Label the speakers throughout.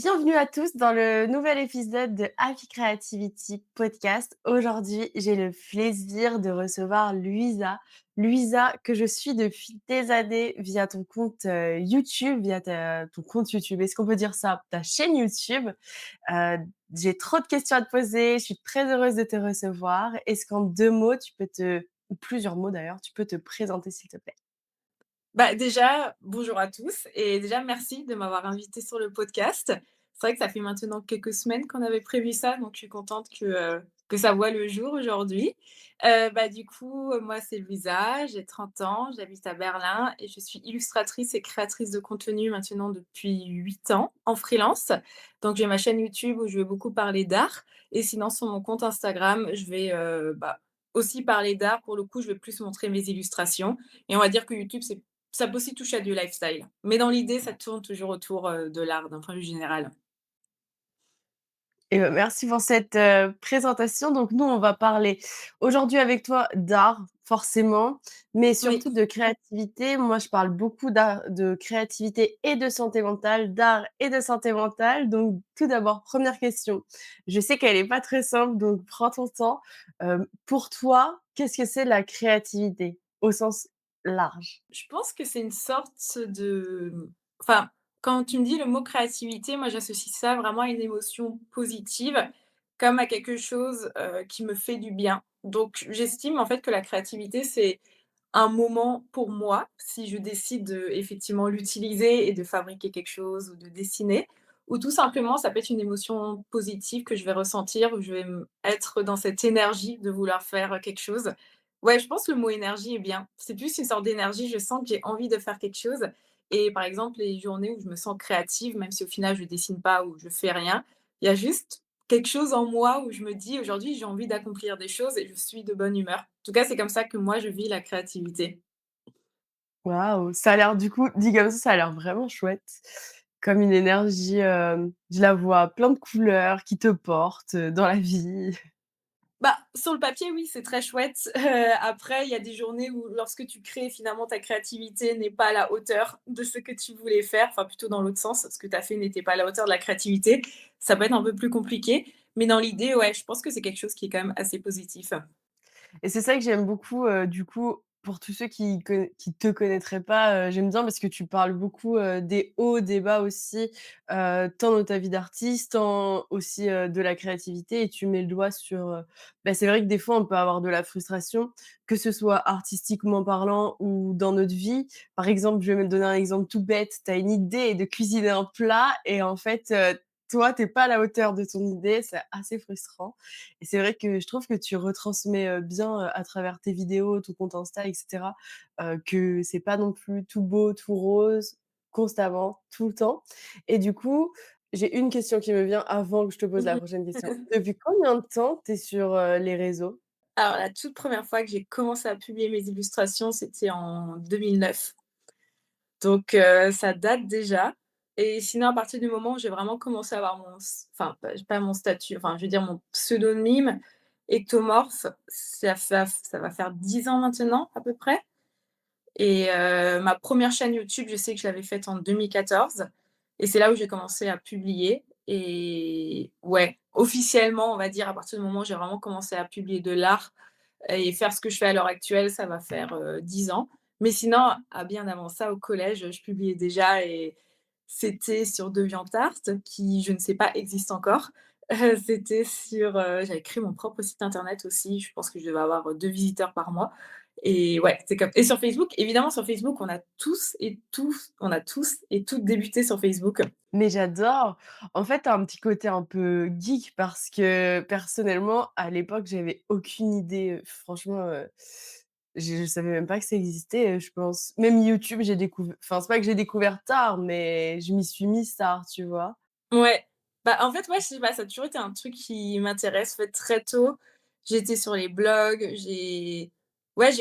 Speaker 1: Bienvenue à tous dans le nouvel épisode de Happy Creativity Podcast. Aujourd'hui, j'ai le plaisir de recevoir Louisa. Louisa, que je suis depuis des années via ton compte YouTube, via ton compte YouTube. Est-ce qu'on peut dire ça? Ta chaîne YouTube. Heu, j'ai trop de questions à te poser. Je suis très heureuse de te recevoir. Est-ce qu'en 2 mots, ou plusieurs mots d'ailleurs, tu peux te présenter s'il te plaît?
Speaker 2: Bah, déjà, bonjour à tous et déjà merci de m'avoir invitée sur le podcast. C'est vrai que ça fait maintenant quelques semaines qu'on avait prévu ça, donc je suis contente que ça voit le jour aujourd'hui. Moi, c'est Louisa, j'ai 30 ans, j'habite à Berlin et je suis illustratrice et créatrice de contenu maintenant depuis 8 ans en freelance. Donc j'ai ma chaîne YouTube où je vais beaucoup parler d'art et sinon sur mon compte Instagram, je vais, aussi parler d'art. Pour le coup, je vais plus montrer mes illustrations et on va dire que YouTube, ça peut aussi toucher à du lifestyle, mais dans l'idée, ça tourne toujours autour, de l'art d'un point de vue général.
Speaker 1: Merci pour cette, présentation. Donc nous, on va parler aujourd'hui avec toi d'art, forcément, mais
Speaker 2: Oui.
Speaker 1: surtout de créativité. Moi, je parle beaucoup d'art de créativité et de santé mentale, d'art et de santé mentale. Donc tout d'abord, première question, je sais qu'elle est pas très simple, donc prends ton temps. Pour toi, qu'est-ce que c'est la créativité au sens large?
Speaker 2: Je pense que c'est une sorte de enfin, quand tu me dis le mot créativité, moi j'associe ça vraiment à une émotion positive, comme à quelque chose, qui me fait du bien. Donc j'estime en fait que la créativité, c'est un moment pour moi, si je décide de effectivement l'utiliser et de fabriquer quelque chose ou de dessiner, ou tout simplement ça peut être une émotion positive que je vais ressentir, où je vais être dans cette énergie de vouloir faire quelque chose. Ouais, je pense que le mot énergie est bien. C'est plus une sorte d'énergie, je sens que j'ai envie de faire quelque chose et par exemple, les journées où je me sens créative, même si au final je dessine pas ou je fais rien, il y a juste quelque chose en moi où je me dis: «Aujourd'hui, j'ai envie d'accomplir des choses et je suis de bonne humeur». En tout cas, c'est comme ça que moi je vis la créativité.
Speaker 1: Waouh! Ça a l'air du coup, dit comme ça a l'air vraiment chouette. Comme une énergie, je la vois plein de couleurs qui te portent, dans la vie.
Speaker 2: Bah, sur le papier, oui, c'est très chouette. Après, il y a des journées où lorsque tu crées, finalement, ta créativité n'est pas à la hauteur de ce que tu voulais faire, enfin plutôt dans l'autre sens, ce que tu as fait n'était pas à la hauteur de la créativité. Ça peut être un peu plus compliqué, mais dans l'idée, ouais, je pense que c'est quelque chose qui est quand même assez positif.
Speaker 1: Et c'est ça que j'aime beaucoup, du coup, pour tous ceux qui te connaîtraient pas, j'aime bien parce que tu parles beaucoup, des hauts, des bas aussi, tant dans ta vie d'artiste, tant aussi, de la créativité et tu mets le doigt sur, c'est vrai que des fois on peut avoir de la frustration, que ce soit artistiquement parlant ou dans notre vie. Par exemple, je vais me donner un exemple tout bête, tu as une idée de cuisiner un plat et en fait, toi, tu es pas à la hauteur de ton idée, c'est assez frustrant. Et c'est vrai que je trouve que tu retransmets, bien, à travers tes vidéos, ton compte Insta et cetera, que c'est pas non plus tout beau, tout rose, constamment, tout le temps. Et du coup, j'ai une question qui me vient avant que je te pose la
Speaker 2: Mmh.
Speaker 1: prochaine question. Depuis combien de temps tu es sur, les réseaux?
Speaker 2: Alors la toute première fois que j'ai commencé à publier mes illustrations, c'était en 2009. Donc ça date déjà et sinon à partir du moment où j'ai vraiment commencé à avoir mon s enfin pas mon statut, enfin je veux dire mon pseudonyme Ectomorph, ça va faire 10 ans maintenant à peu près et ma première chaîne YouTube, je sais que je l'avais faite en 2014 et c'est là où j'ai commencé à publier et ouais, officiellement, on va dire à partir du moment où j'ai vraiment commencé à publier de l'art et faire ce que je fais à l'heure actuelle, ça va faire, 10 ans. Mais sinon, bien avant ça, au collège, je publiais déjà et c'était sur DeviantArt qui, je ne sais pas, existe encore. C'était sur, j'avais créé mon propre site internet aussi, je pense que je devais avoir, 2 visiteurs par mois et ouais, c'est comme et sur Facebook, évidemment sur Facebook, on a tous et toutes débuté sur Facebook.
Speaker 1: Mais j'adore! En fait, tu as un petit côté un peu geek parce que personnellement, à l'époque, j'avais aucune idée, franchement, je savais même pas que ça existait, je pense. Même YouTube, j'ai découvert enfin, c'est pas que j'ai découvert tard, mais je m'y suis mise tard, tu vois?
Speaker 2: Ouais. Bah, en fait, ouais, je sais pas, ça a toujours été un truc qui m'intéresse. En fait, très tôt, j'étais sur les blogs, j'ai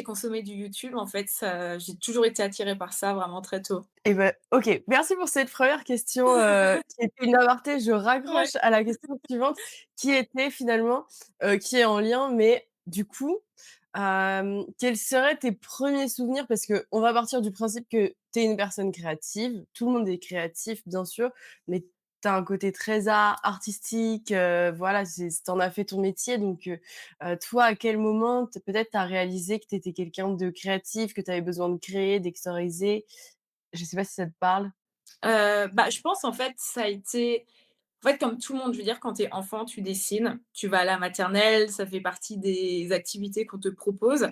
Speaker 2: consommé du YouTube, en fait, ça j'ai toujours été attirée par ça vraiment très tôt.
Speaker 1: Et ben, OK, merci pour cette première question, qui était une aparté. Je
Speaker 2: Ouais.
Speaker 1: raccroche à la question suivante qui était finalement, qui est en lien, mais du coup, quels seraient tes premiers souvenirs? Parce qu'on va partir du principe que tu es une personne créative, tout le monde est créatif, bien sûr, mais tu as un côté très artistique, voilà, c'est tu en as fait ton métier donc toi, à quel moment peut-être tu as réalisé que tu étais quelqu'un de créatif, que tu avais besoin de créer, d'extérioriser? Je sais pas si ça te parle?
Speaker 2: Bah, je pense en fait ça a été en fait comme tout le monde, je veux dire quand tu es enfant, tu dessines, tu vas à la maternelle, ça fait partie des activités qu'on te propose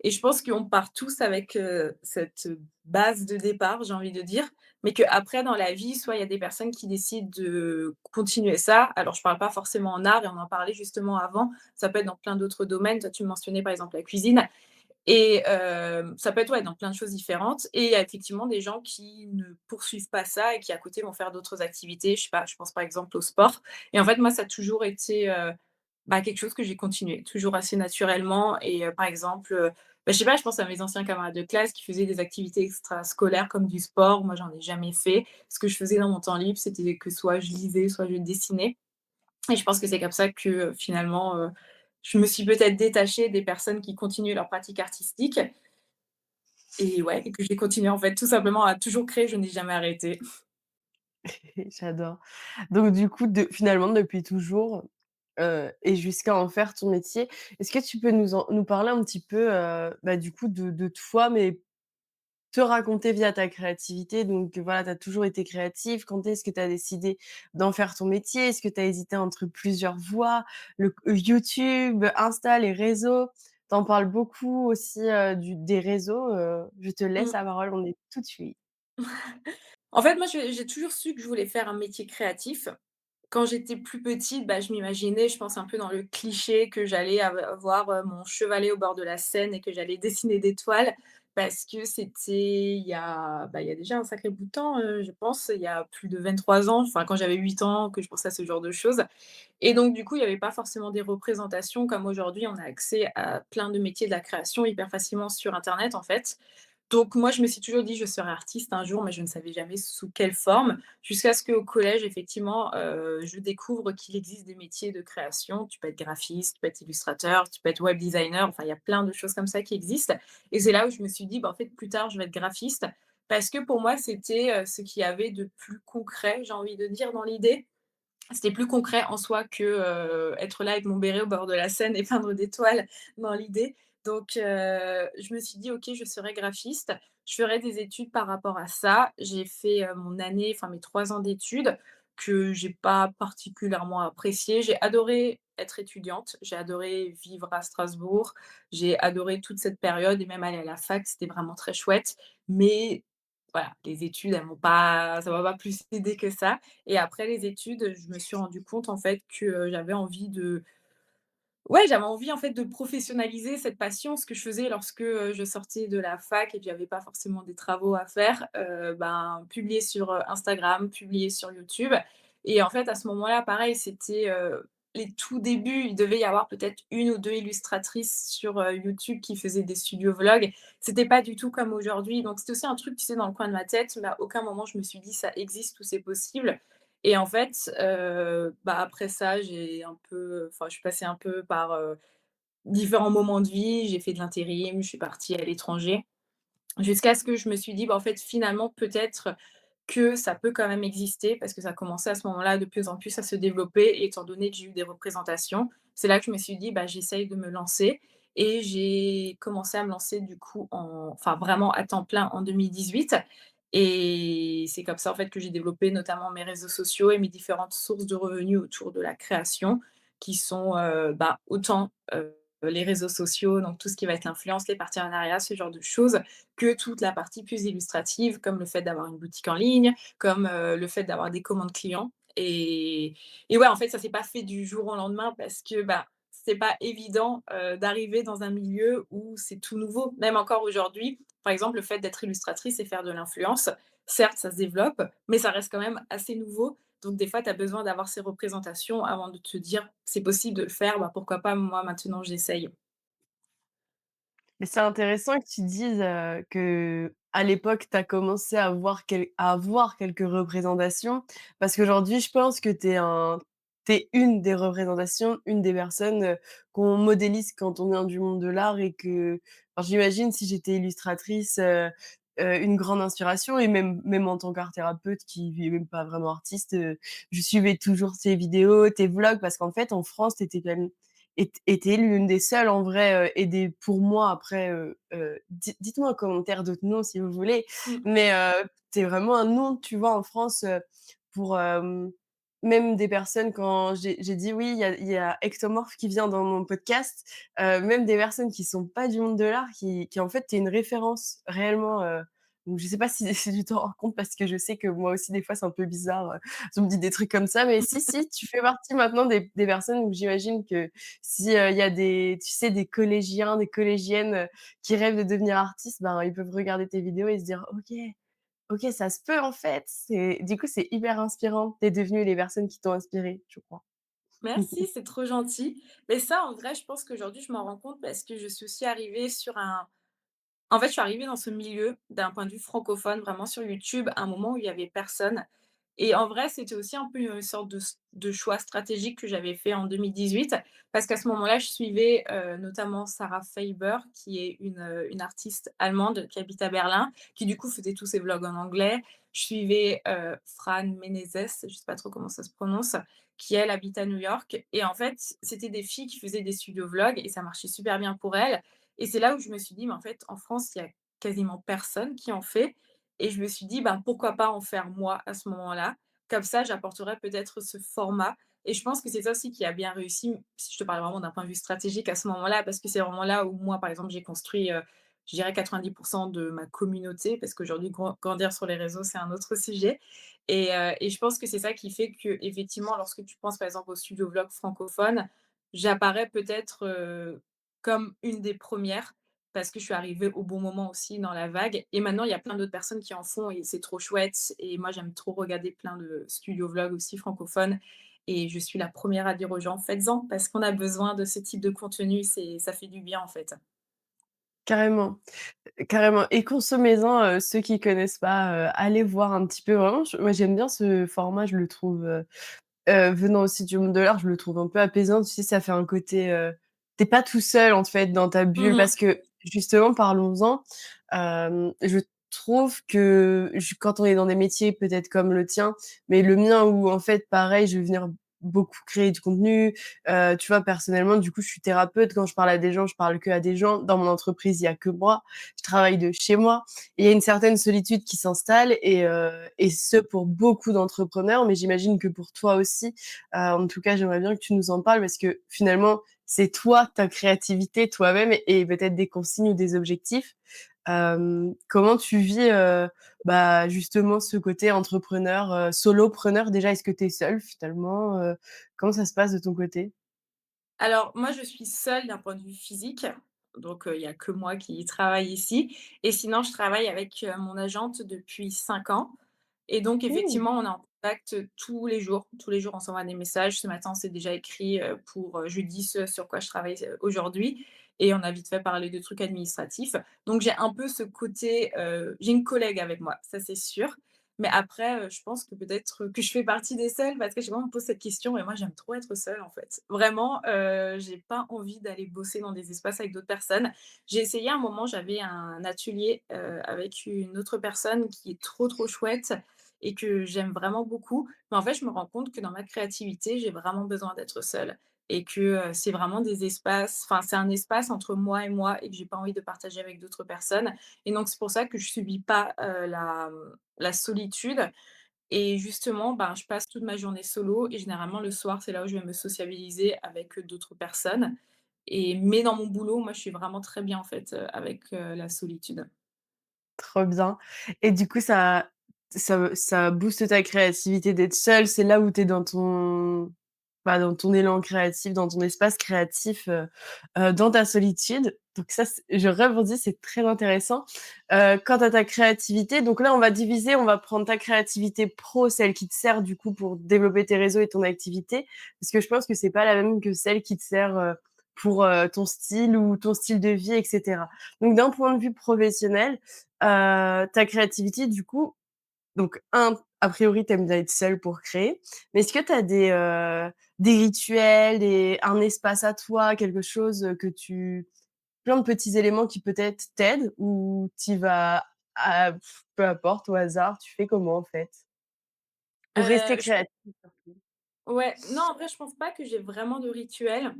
Speaker 2: et je pense qu'on part tous avec, cette base de départ, j'ai envie de dire, mais qu'après dans la vie, soit il y a des personnes qui décident de continuer ça. Alors je parle pas forcément en art et on en parlait justement avant, ça peut être dans plein d'autres domaines. Toi, tu me mentionnais par exemple la cuisine. Et ça peut être, ouais, dans plein de choses différentes et il y a effectivement des gens qui ne poursuivent pas ça et qui à côté vont faire d'autres activités. Je sais pas, je pense par exemple au sport et en fait moi ça a toujours été, bah, quelque chose que j'ai continué, toujours assez naturellement et par exemple, bah, je sais pas, je pense à mes anciens camarades de classe qui faisaient des activités extrascolaires comme du sport. Moi j'en ai jamais fait. Ce que je faisais dans mon temps libre, c'était que soit je lisais, soit je dessinais et je pense que c'est comme ça que, finalement, je me suis peut-être détachée des personnes qui continuent leur pratique artistique et ouais, et que j'ai continué en fait tout simplement à toujours créer, je n'ai jamais arrêté.
Speaker 1: J'adore. Donc du coup, finalement, depuis toujours, et jusqu'à en faire ton métier, est-ce que tu peux nous parler un petit peu, bah, du coup de toi, mais te raconter via ta créativité? Donc voilà, tu as toujours été créative. Quand est-ce que tu as décidé d'en faire ton métier? Est-ce que tu as hésité entre plusieurs voies? YouTube, Insta, les réseaux? Tu en parles beaucoup aussi, des réseaux, je te laisse
Speaker 2: Mmh.
Speaker 1: la parole, on est tout suite.
Speaker 2: En fait, moi, j'ai toujours su que je voulais faire un métier créatif. Quand j'étais plus petite, bah, je m'imaginais, je pense un peu dans le cliché que j'allais avoir, mon chevalet au bord de la Seine et que j'allais dessiner des toiles parce que c'était il y a déjà un sacré bout de temps, je pense, il y a plus de 23 ans, enfin quand j'avais 8 ans que je pensais à ce genre de choses et donc du coup, il y avait pas forcément des représentations comme aujourd'hui, on a accès à plein de métiers de la création hyper facilement sur internet, en fait. Donc moi, je me suis toujours dit: «Je serai artiste un jour», mais je ne savais jamais sous quelle forme. Jusqu'à ce qu'au collège, effectivement, je découvre qu'il existe des métiers de création. Tu peux être graphiste, tu peux être illustrateur, tu peux être web designer, enfin, il y a plein de choses comme ça qui existent et c'est là où je me suis dit: «Bah, en fait, plus tard, je vais être graphiste» parce que pour moi, c'était, ce qu'il y avait de plus concret, j'ai envie de dire, dans l'idée. C'était plus concret en soi que, être là avec mon béret au bord de la Seine et peindre des toiles dans l'idée. Donc je me suis dit: «OK, je serai graphiste, je ferai des études par rapport à ça». J'ai fait, mon année, enfin mes 3 ans d'études que j'ai pas particulièrement apprécié. J'ai adoré être étudiante, j'ai adoré vivre à Strasbourg, j'ai adoré toute cette période et même aller à la fac, c'était vraiment très chouette. Mais voilà, les études, elles m'ont pas ça m'a pas plus aidée que ça. Et après les études, je me suis rendu compte en fait que, j'avais envie de ouais, j'avais envie en fait de professionnaliser cette passion. Ce que je faisais lorsque, je sortais de la fac et que j'avais pas forcément des travaux à faire, ben, publier sur, Instagram, publier sur YouTube et en fait à ce moment-là, pareil, c'était, les tout débuts. Il devait y avoir peut-être une ou 2 illustratrices sur, YouTube qui faisaient des studios vlogs. C'était pas du tout comme aujourd'hui, donc c'était aussi un truc, tu sais, dans le coin de ma tête, mais à aucun moment je me suis dit: «Ça existe ou c'est possible». Et en fait, bah, après ça, j'ai un peu enfin, je suis passée un peu par, différents moments de vie. J'ai fait de l'intérim, je suis partie à l'étranger, jusqu'à ce que je me suis dit: «Bah, en fait, finalement, peut-être que ça peut quand même exister», parce que ça commençait à ce moment-là de plus en plus à se développer et étant donné que j'ai eu des représentations, c'est là que je me suis dit: «Bah, j'essaye de me lancer» et j'ai commencé à me lancer du coup enfin, vraiment à temps plein en 2018 et c'est comme ça, en fait, que j'ai développé notamment mes réseaux sociaux et mes différentes sources de revenus autour de la création qui sont, bah, autant, les réseaux sociaux, donc tout ce qui va être l'influence, les partenariats, ce genre de choses, que toute la partie plus illustrative, comme le fait d'avoir une boutique en ligne, comme, le fait d'avoir des commandes clients et ouais, en fait, ça s'est pas fait du jour au lendemain parce que, bah, c'est pas évident, d'arriver dans un milieu où c'est tout nouveau. Même encore aujourd'hui, par exemple, le fait d'être illustratrice et faire de l'influence, certes, ça se développe, mais ça reste quand même assez nouveau. Donc des fois, tu as besoin d'avoir ces représentations avant de te dire: «C'est possible de le faire, bah, pourquoi pas moi maintenant j'essaye».
Speaker 1: Mais c'est intéressant que tu dises, qu'à l'époque, tu as commencé à avoir quelques représentations, parce qu'aujourd'hui, je pense que tu es une des représentations, une des personnes, qu'on modélise quand on vient du monde de l'art et que enfin, j'imagine si j'étais illustratrice, une grande inspiration et même en tant qu'art thérapeute qui est même pas vraiment artiste, je suivais toujours tes vidéos, tes vlogs parce qu'en fait, en France, tu étais quand même et l'une des seules en vrai, et des pour moi après, dites-moi en commentaire d'autres noms si vous voulez,
Speaker 2: Mmh.
Speaker 1: mais tu vraiment un nom, tu vois, en France, pour, même des personnes quand j'ai dit: «Oui, il y a Ectomorph qui vient dans mon podcast», même des personnes qui sont pas du monde de l'art qui en fait, tu es une référence réellement, donc je sais pas si si tu t'en rends compte parce que je sais que moi aussi des fois c'est un peu bizarre, je me dis des trucs comme ça, mais si, si, tu fais partie maintenant des personnes où j'imagine que si, il y a des tu sais, des collégiens, des collégiennes, qui rêvent de devenir artistes, ben, ils peuvent regarder tes vidéos et se dire: «OK, OK, ça se peut en fait». Du coup, c'est hyper inspirant. Tu es devenue les personnes qui t'ont inspirée, je crois.
Speaker 2: Merci, c'est trop gentil. Mais ça, en vrai, je pense qu'aujourd'hui, je m'en rends compte parce que je suis aussi arrivée sur un en fait, je suis arrivée dans ce milieu d'un point de vue francophone, vraiment sur YouTube, à un moment où il y avait personne. Et en vrai, c'était aussi un peu une sorte de choix stratégique que j'avais fait en 2018, parce qu'à ce moment-là, je suivais, notamment Sarah Faber, qui est une artiste allemande qui habite à Berlin, qui du coup faisait tous ses vlogs en anglais. Je suivais, Fran Menezes, je sais pas trop comment ça se prononce, qui elle habite à New York et en fait, c'était des filles qui faisaient des studio vlogs et ça marchait super bien pour elles et c'est là où je me suis dit: «Mais en fait, en France, il y a quasiment personne qui en fait» et je me suis dit: «Ben, pourquoi pas en faire moi à ce moment-là?» Comme ça, j'apporterais peut-être ce format et je pense que c'est ça aussi qui a bien réussi, si je te parle vraiment d'un point de vue stratégique à ce moment-là, parce que c'est vraiment là où moi, par exemple, j'ai construit, je dirais 90 de ma communauté parce qu'aujourd'hui grandir sur les réseaux, c'est un autre sujet et je pense que c'est ça qui fait qu'effectivement, lorsque tu penses, par exemple, aux studio vlogs francophones, j'apparais peut-être, comme une des premières parce que je suis arrivée au bon moment aussi dans la vague et maintenant il y a plein d'autres personnes qui en font et c'est trop chouette et moi j'aime trop regarder plein de studio vlogs aussi francophones et je suis la première à dire aux gens: «Faites-en» parce qu'on a besoin de ce type de contenu, ça fait du bien en fait.
Speaker 1: Carrément, carrément et consommez-en, ceux qui connaissent pas, allez voir un petit peu vraiment moi j'aime bien ce format, je le trouve, venant aussi du monde de l'art, je le trouve un peu apaisant. Tu sais, ça fait un côté, tu pas tout seul, en fait, dans ta bulle
Speaker 2: Mmh.
Speaker 1: parce que justement, parlons-en, je trouve que quand on est dans des métiers peut-être comme le tien, mais le mien où en fait, pareil, je vais venir beaucoup créer du contenu. Tu vois, personnellement, du coup, je suis thérapeute. Quand je parle à des gens, je parle que à des gens. Dans mon entreprise, il y a que moi. Je travaille de chez moi. Et il y a une certaine solitude qui s'installe et ce pour beaucoup d'entrepreneurs, mais j'imagine que pour toi aussi. En tout cas, j'aimerais bien que tu nous en parles parce que finalement, c'est toi, ta créativité, toi-même et peut-être des consignes ou des objectifs. Comment tu vis, bah, justement ce côté entrepreneur, solopreneur? Déjà, est-ce que tu es seule finalement? Comment ça se passe de ton côté?
Speaker 2: Alors moi, je suis seule d'un point de vue physique, donc il y a que moi qui travaille ici et sinon je travaille avec, mon agente depuis 5 ans et donc
Speaker 1: Mmh.
Speaker 2: effectivement, on est en contact tous les jours. Tous les jours, on s'envoie des messages. Ce matin, on s'est déjà écrit, pour, je lui dis ce sur quoi je travaille, aujourd'hui et on a vite fait parler de trucs administratifs. Donc j'ai un peu ce côté, j'ai une collègue avec moi, ça c'est sûr. Mais après, je pense que peut-être que je fais partie des seules parce que je sais pas, on me pose cette question et moi j'aime trop être seule en fait. Vraiment, j'ai pas envie d'aller bosser dans des espaces avec d'autres personnes. J'ai essayé à un moment, j'avais un atelier, avec une autre personne qui est trop, trop chouette et que j'aime vraiment beaucoup. Mais en fait, je me rends compte que dans ma créativité, j'ai vraiment besoin d'être seule et que, c'est vraiment des espaces enfin, c'est un espace entre moi et que j'ai pas envie de partager avec d'autres personnes et donc c'est pour ça que je subis pas, la solitude et justement, ben, je passe toute ma journée solo et généralement le soir, c'est là où je vais me sociabiliser avec, d'autres personnes mais dans mon boulot, moi, je suis vraiment très bien en fait, avec, la solitude.
Speaker 1: Trop bien et du coup, ça booste ta créativité d'être seule. C'est là où tu es dans ton bah, dans ton élan créatif, dans ton espace créatif, dans ta solitude. Donc ça, je rebondis, c'est très intéressant. Quant à ta créativité, donc là, on va diviser, on va prendre ta créativité pro, celle qui te sert du coup pour développer tes réseaux et ton activité, parce que je pense que c'est pas la même que celle qui te sert, pour, ton style ou ton style de vie et cetera. Donc d'un point de vue professionnel, ta créativité du coup, donc a priori, tu aimes bien être seule pour créer, mais est-ce que tu as des rituels, un espace à toi, quelque chose, que tu plein de petits éléments qui peut-être t'aident ou tu y vas Ah, peu importe, au hasard, tu fais comment, en fait? Pour rester
Speaker 2: Je pen
Speaker 1: créatif surtout.
Speaker 2: Ouais, non, en vrai, je pense pas que j'ai vraiment de rituel.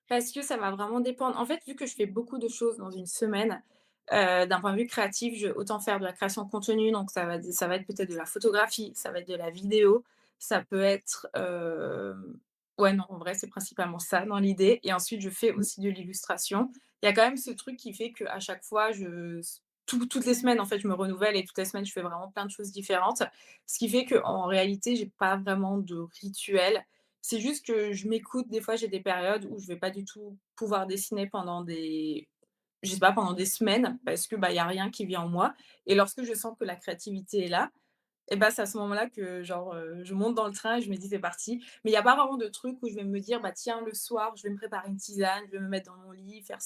Speaker 2: Parce que ça va vraiment dépendre. En fait, vu que je fais beaucoup de choses dans une semaine, d'un point de vue créatif, je autant faire de la création de contenu, donc ça va être peut-être de la photographie, ça va être de la vidéo, ça peut être, ouais, non, en vrai, c'est principalement ça dans l'idée et ensuite je fais
Speaker 1: Mmh.
Speaker 2: aussi de l'illustration. Il y a quand même ce truc qui fait qu'à chaque fois, toutes les semaines, en fait, je me renouvelle et toutes les semaines, je fais vraiment plein de choses différentes. Ce qui fait qu'en réalité, j'ai pas vraiment de rituel. C'est juste que je m'écoute, des fois, j'ai des périodes où je vais pas du tout pouvoir dessiner pendant des je sais pas, pendant des semaines parce que, bah, il y a rien qui vient en moi et lorsque je sens que la créativité est là et bah, c'est à ce moment-là que genre, je monte dans le train et je me dis: «C'est parti». Mais il y a pas vraiment de truc où je vais me dire: «Bah, tiens, le soir, je vais me préparer une tisane, je vais me mettre dans mon lit, faire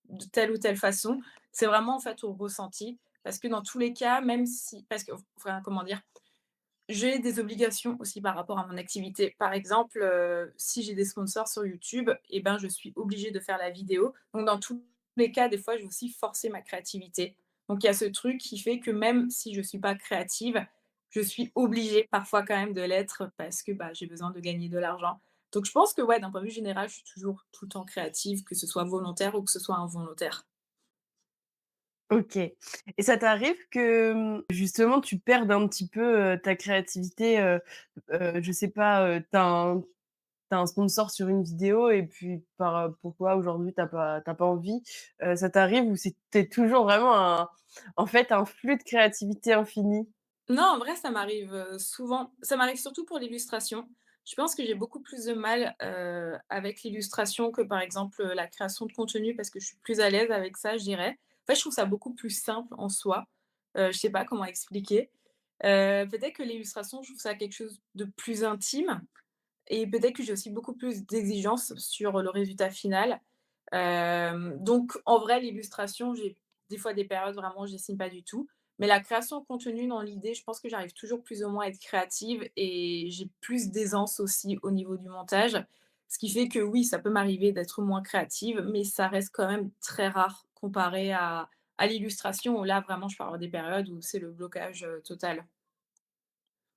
Speaker 2: de telle ou telle façon». C'est vraiment, en fait, au ressenti parce que dans tous les cas, même si parce que enfin, comment dire? J'ai des obligations aussi par rapport à mon activité. Par exemple, si j'ai des sponsors sur YouTube et ben, je suis obligée de faire la vidéo. Donc dans tous les cas, des fois, je vais aussi forcer ma créativité. Donc il y a ce truc qui fait que même si je ne suis pas créative, je suis obligée parfois quand même de l'être parce que, bah, j'ai besoin de gagner de l'argent. Donc je pense que ouais, d'un point de vue général, je suis toujours tout le temps créative, que ce soit volontaire ou que ce soit involontaire.
Speaker 1: OK, et ça t'arrive que, justement tu perdes un petit peu, ta créativité, je sais pas, tu un sponsor sur une vidéo et puis pourquoi aujourd'hui t'as pas envie, ça t'arrive ou tu toujours vraiment en fait, un flux de créativité infini?
Speaker 2: Non, en vrai, ça m'arrive, souvent. Ça m'arrive surtout pour l'illustration. Je pense que j'ai beaucoup plus de mal, avec l'illustration que, par exemple, la création de contenu parce que je suis plus à l'aise avec ça, je dirais. En fait, je trouve ça beaucoup plus simple en soi. Je sais pas comment expliquer. Peut-être que l'illustration, je trouve ça quelque chose de plus intime et peut-être que j'ai aussi beaucoup plus d'exigences sur le résultat final. Donc en vrai, l'illustration, j'ai des fois des périodes vraiment où je dessine pas du tout. Mais la création de contenu dans l'idée, je pense que j'arrive toujours plus ou moins à être créative et j'ai plus d'aisance aussi au niveau du montage. Ce qui fait que oui, ça peut m'arriver d'être moins créative, mais ça reste quand même très rare comparé à l'illustration où là vraiment je peux avoir des périodes où c'est le blocage, total.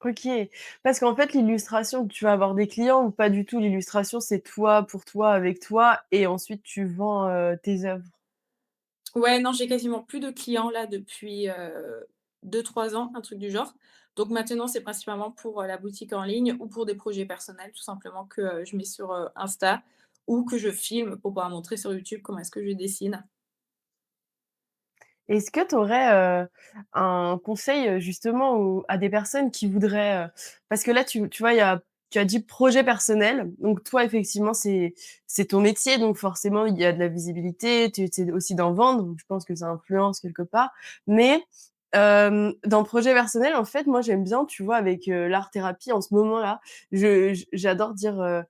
Speaker 1: OK, parce qu'en fait l'illustration, tu vas avoir des clients ou pas du tout? L'illustration, c'est toi, pour toi, avec toi et ensuite tu vends, tes œuvres?
Speaker 2: Ouais, non, j'ai quasiment plus de clients là depuis, 2-3 ans, un truc du genre. Donc maintenant, c'est principalement pour, la boutique en ligne ou pour des projets personnels tout simplement que, je mets sur, Insta ou que je filme pour pouvoir montrer sur YouTube comment est-ce que je dessine.
Speaker 1: Est-ce que tu aurais, un conseil, justement à des personnes qui voudraient, parce que là tu vois, tu as dit projet personnel, donc toi effectivement c'est ton métier, donc forcément il y a de la visibilité, tu essaies aussi d'en vendre, donc je pense que ça influence quelque part. Mais, dans le projet personnel, en fait, moi j'aime bien, tu vois, avec, l'art thérapie en ce moment-là, j'adore dire,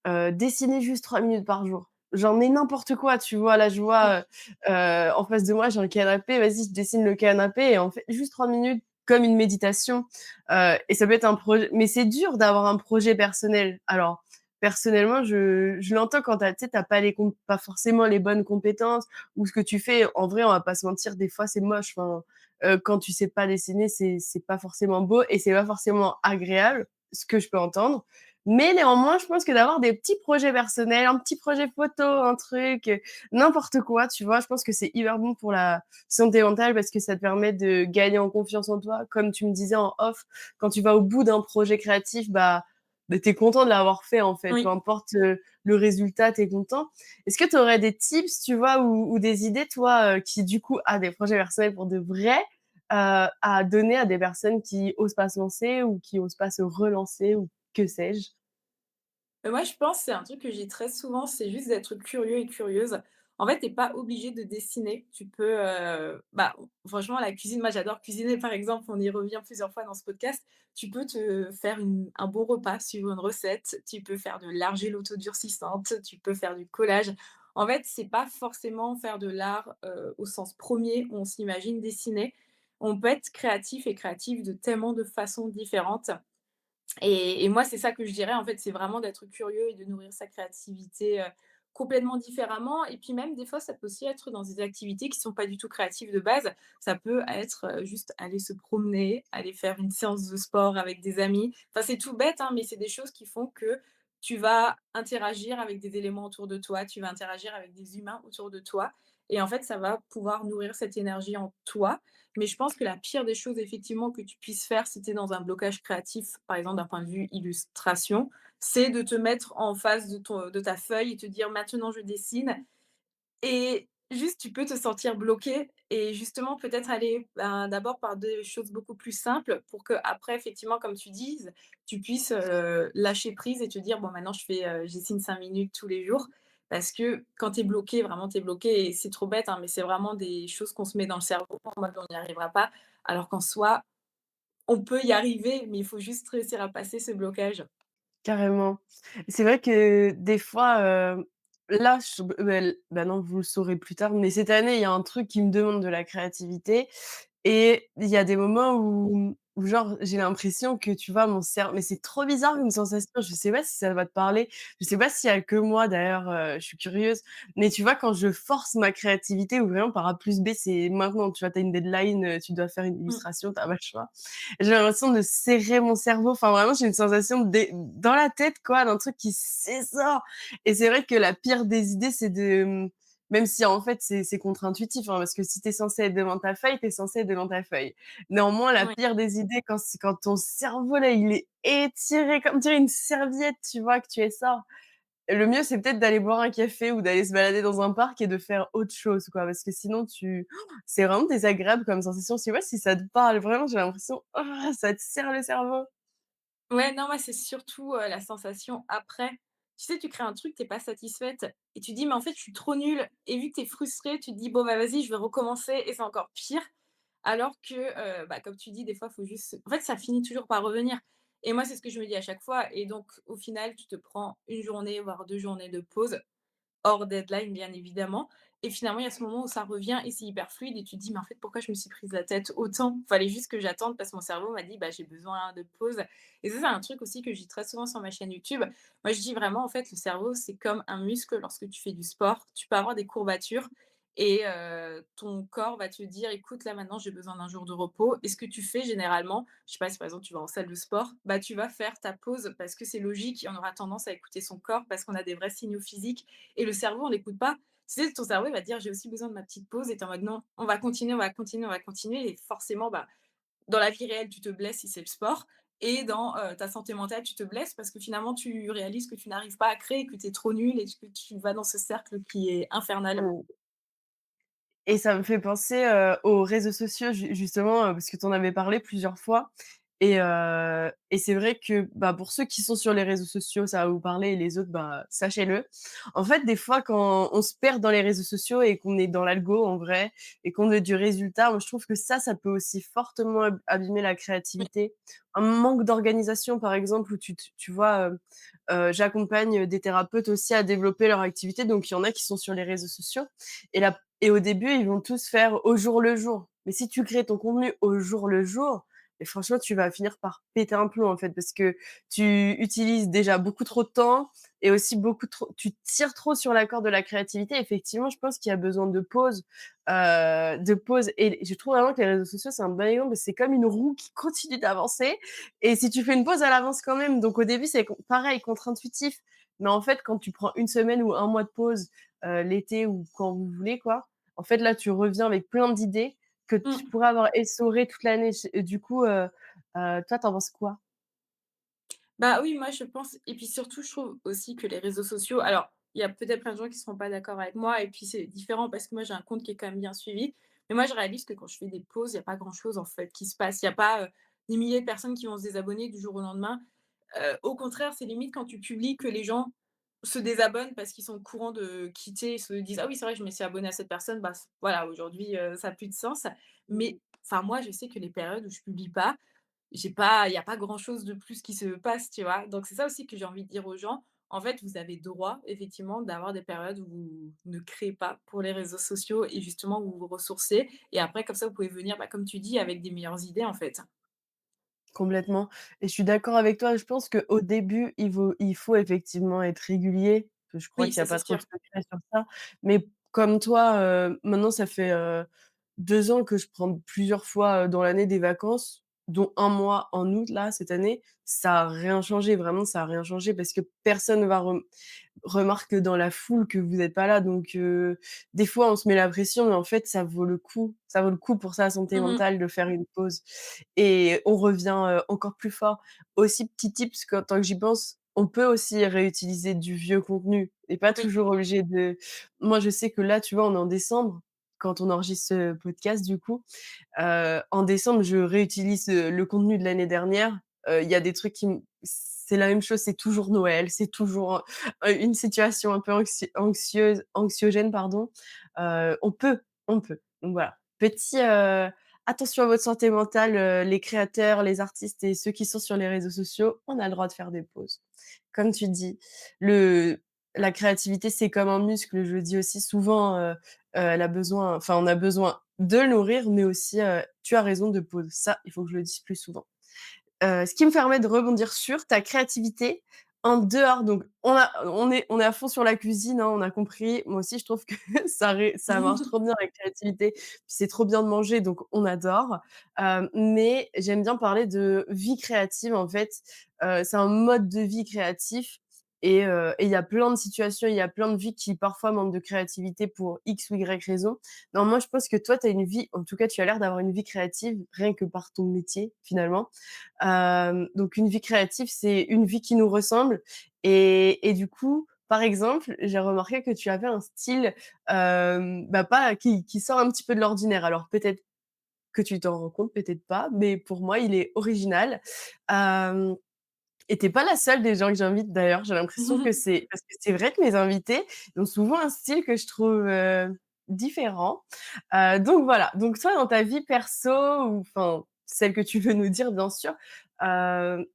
Speaker 1: dessiner juste 3 minutes par jour. J'en ai n'importe quoi, tu vois? Là, je vois, en face de moi, j'ai un canapé, vas-y, je dessine le canapé et en fait, juste 3 minutes comme une méditation, et ça peut être un projet mais c'est dur d'avoir un projet personnel. Alors, personnellement, je l'entends quand tu tu sais, tu pas pas forcément les bonnes compétences ou ce que tu fais, en vrai, on va pas se mentir, des fois, c'est moche. Enfin, quand tu sais pas dessiner, c'est pas forcément beau et c'est pas forcément agréable, ce que je peux entendre. Mais néanmoins, je pense que d'avoir des petits projets personnels, un petit projet photo, un truc, n'importe quoi, tu vois? Je pense que c'est hyper bon pour la santé mentale parce que ça te permet de gagner en confiance en toi. Comme tu me disais en off, quand tu vas au bout d'un projet créatif, tu es content de l'avoir fait, en fait. Peu
Speaker 2: Oui.
Speaker 1: importe, le résultat, tu es content. Est-ce que tu aurais des tips, tu vois, ou des idées, toi, qui du coup a des projets personnels pour de vrai, à donner à des personnes qui osent pas se lancer ou qui osent pas se relancer ou que sais-je?
Speaker 2: Moi, je pense, c'est un truc que j'ai très souvent, c'est juste d'être curieux et curieuse. En fait, tu es pas obligé de dessiner. Tu peux, bah, franchement, la cuisine, moi, j'adore cuisiner, par exemple, on y revient plusieurs fois dans ce podcast. Tu peux te faire un bon repas suivant une recette, tu peux faire de l'argile autodurcissante, tu peux faire du collage. En fait, c'est pas forcément faire de l'art, au sens premier où on s'imagine dessiner. On peut être créatif et créative de tellement de façons différentes. Et moi, c'est ça que je dirais, en fait, c'est vraiment d'être curieux et de nourrir sa créativité, complètement différemment et puis même des fois, ça peut aussi être dans des activités qui sont pas du tout créatives de base. Ça peut être, juste aller se promener, aller faire une séance de sport avec des amis. Enfin, c'est tout bête, hein, mais c'est des choses qui font que tu vas interagir avec des éléments autour de toi, tu vas interagir avec des humains autour de toi et en fait, ça va pouvoir nourrir cette énergie en toi. Mais je pense que la pire des choses effectivement que tu puisses faire si tu es dans un blocage créatif, par exemple d'un point de vue illustration, c'est de te mettre en face de ta feuille et te dire: «Maintenant je dessine» et juste tu peux te sentir bloqué et justement peut-être aller, ben, d'abord par des choses beaucoup plus simples pour que après effectivement comme tu dises, tu puisses, lâcher prise et te dire: «Bon maintenant je dessine 5 minutes tous les jours». Parce que quand tu es bloqué, vraiment tu es bloqué et c'est trop bête, hein, mais c'est vraiment des choses qu'on se met dans le cerveau en mode: «On n'y arrivera pas», alors qu'en soi, on peut y arriver, mais il faut juste réussir à passer ce blocage.
Speaker 1: Carrément. C'est vrai que des fois, là, je bah, non, vous le saurez plus tard, mais cette année, il y a un truc qui me demande de la créativité et il y a des moments où genre, j'ai l'impression que, tu vois, mon cerveau, mais c'est trop bizarre une sensation, je sais pas si ça va te parler, je sais pas s'il y a que moi d'ailleurs, je suis curieuse, mais tu vois, quand je force ma créativité ou vraiment par A plus B, c'est maintenant, tu vois, tu as une deadline, tu dois faire une
Speaker 2: Mmh.
Speaker 1: illustration, tu as pas le choix. J'ai l'impression de serrer mon cerveau, enfin vraiment j'ai une sensation dans la tête quoi, d'un truc qui s'essore et c'est vrai que la pire des idées, c'est de, même si en fait c'est contre-intuitif, hein, parce que si tu es censé être devant ta feuille, tu es censé être devant ta feuille. Néanmoins, la
Speaker 2: Ouais.
Speaker 1: pire des idées quand ton cerveau là, il est étiré comme dirait une serviette, tu vois, que tu essores. Le mieux, c'est peut-être d'aller boire un café ou d'aller se balader dans un parc et de faire autre chose, quoi, parce que sinon c'est vraiment désagréable comme sensation. Je sais pas si ça te parle? Vraiment, j'ai l'impression, ça te serre le cerveau.
Speaker 2: Ouais, non, moi, c'est surtout, la sensation après. Tu sais, tu crées un truc, tu es pas satisfaite et tu dis: «Mais en fait, je suis trop nulle» et vu que tu es frustrée, tu te dis: «Bon, bah, vas-y, je vais recommencer» et c'est encore pire. Alors que, bah, comme tu dis, des fois, faut juste en fait, ça finit toujours par revenir et moi, c'est ce que je me dis à chaque fois et donc au final, tu te prends une journée, voire 2 journées de pause. Hors deadline, bien évidemment et finalement, il y a ce moment où ça revient et c'est hyper fluide et tu te dis: «Mais en fait, pourquoi je me suis prise la tête autant? Fallait juste que j'attende parce que mon cerveau m'a dit: "Bah, j'ai besoin de pause"» et ça, c'est un truc aussi que je dis très souvent sur ma chaîne YouTube. Moi, je dis vraiment, en fait, le cerveau, c'est comme un muscle lorsque tu fais du sport. Tu peux avoir des courbatures et ton corps va te dire: «Écoute, là, maintenant, j'ai besoin d'un jour de repos» et ce que tu fais généralement, je sais pas si, par exemple, tu vas en salle de sport, bah, tu vas faire ta pause parce que c'est logique et on aura tendance à écouter son corps parce qu'on a des vrais signaux physiques et le cerveau, on l'écoute pas. Tu sais, ton cerveau, il va te dire: «J'ai aussi besoin de ma petite pause» et tu es en mode: «Non, on va continuer, on va continuer, on va continuer» et forcément, bah, dans la vie réelle, tu te blesses si c'est le sport et dans, ta santé mentale, tu te blesses parce que finalement, tu réalises que tu n'arrives pas à créer, que tu es trop nul et que tu vas dans ce cercle qui est infernal.
Speaker 1: Mmh. Et ça me fait penser, aux réseaux sociaux justement, parce que tu en avais parlé plusieurs fois et c'est vrai que, bah, pour ceux qui sont sur les réseaux sociaux, ça va vous parler et les autres, bah, sachez-le. En fait, des fois, quand on se perd dans les réseaux sociaux et qu'on est dans l'algo en vrai et qu'on veut du résultat, moi je trouve que ça peut aussi fortement abîmer la
Speaker 2: Oui.
Speaker 1: créativité. Un manque d'organisation par exemple où tu vois, j'accompagne des thérapeutes aussi à développer leur activité, donc il y en a qui sont sur les réseaux sociaux et au début, ils vont tous faire au jour le jour. Mais si tu crées ton contenu au jour le jour, et franchement, tu vas finir par péter un plomb, en fait, parce que tu utilises déjà beaucoup trop de temps et aussi beaucoup trop tu tires trop sur la corde de la créativité. Effectivement, je pense qu'il y a besoin de pause et je trouve vraiment que les réseaux sociaux, c'est un bon exemple, c'est comme une roue qui continue d'avancer et si tu fais une pause, elle avance quand même. Donc au début, c'est pareil, contre-intuitif, mais en fait, quand tu prends une semaine ou un mois de pause, l'été ou quand vous voulez, quoi, en fait, là, tu reviens avec plein d'idées que tu
Speaker 2: Mmh.
Speaker 1: pourrais avoir essorées toute l'année. Du coup, toi, tu en penses quoi?
Speaker 2: Bah, oui, moi, je pense et puis surtout, je trouve aussi que les réseaux sociaux alors, il y a peut-être plein de gens qui ne seront pas d'accord avec moi et puis c'est différent parce que moi, j'ai un compte qui est quand même bien suivi. Mais moi, je réalise que quand je fais des pauses, il y a pas grand-chose, en fait, qui se passe. Il y a pas, des milliers de personnes qui vont se désabonner du jour au lendemain. Au contraire, c'est limite quand tu publies que les gens se désabonnent parce qu'ils sont au courant de quitter, ils se disent: «Ah oui, c'est vrai, je me suis abonné à cette personne, bah, voilà, aujourd'hui, ça a plus de sens». Mais enfin, moi, je sais que les périodes où je publie pas, il y a pas grand-chose de plus qui se passe, tu vois? Donc c'est ça aussi que j'ai envie de dire aux gens. En fait, vous avez droit effectivement d'avoir des périodes où vous ne créez pas pour les réseaux sociaux et justement où vous vous ressourcez et après comme ça vous pouvez venir, bah, comme tu dis avec des meilleures idées en fait.
Speaker 1: Complètement et je suis d'accord avec toi. Je pense qu'au début, il faut effectivement être régulier. Je crois
Speaker 2: Oui,
Speaker 1: qu'il y a
Speaker 2: ça
Speaker 1: pas
Speaker 2: c'est
Speaker 1: trop
Speaker 2: sûr.
Speaker 1: de secrets sur ça. Mais comme toi, maintenant ça fait, 2 ans que je prends plusieurs fois, dans l'année des vacances, dont un mois en août là, cette année. Ça a rien changé, vraiment ça a rien changé parce que personne va remarque dans la foule que vous êtes pas là donc des fois on se met la pression mais en fait ça vaut le coup. Ça vaut le coup pour sa santé
Speaker 2: Mmh mh.
Speaker 1: mentale de faire une pause et on revient, encore plus fort. Aussi petit tips que tant que j'y pense, on peut aussi réutiliser du vieux contenu et pas
Speaker 2: Oui.
Speaker 1: toujours obligé de moi je sais que là, tu vois, on est en décembre, quand on enregistre ce podcast du coup. En décembre, je réutilise, le contenu de l'année dernière. Il y a des trucs qui m c'est la même chose, c'est toujours Noël, c'est toujours, une situation un peu anxiogène, pardon. On peut. Donc voilà. Petit, attention à votre santé mentale, les créateurs, les artistes et ceux qui sont sur les réseaux sociaux, on a le droit de faire des pauses. Comme tu dis, le la créativité, c'est comme un muscle, je le dis aussi souvent, elle a besoin enfin, on a besoin de le nourrir, mais aussi, tu as raison, de pause. Ça, il faut que je le dise plus souvent. Ce qui me permet de rebondir sur ta créativité en dehors donc on est à fond sur la cuisine, hein, on a compris. Moi aussi, je trouve que ça marche trop bien la créativité, puis c'est trop bien de manger, donc on adore. Mais j'aime bien parler de vie créative, en fait. C'est un mode de vie créatif et il y a plein de situations, il y a plein de vies qui parfois manquent de créativité pour X ou Y raison. Non, moi, je pense que toi, tu as une vie en tout cas, tu as l'air d'avoir une vie créative rien que par ton métier, finalement. Donc une vie créative, c'est une vie qui nous ressemble et du coup, par exemple, j'ai remarqué que tu avais un style, bah, pas qui sort un petit peu de l'ordinaire. Alors peut-être que tu t'en rends compte, peut-être pas, mais pour moi, il est original. Hem Et tu pas la seule des gens que j'invite d'ailleurs. J'ai l'impression que c'est parce que c'est vrai que mes invités ont souvent un style que je trouve, différent. Donc voilà, donc toi dans ta vie perso ou enfin celle que tu veux nous dire bien sûr, heu,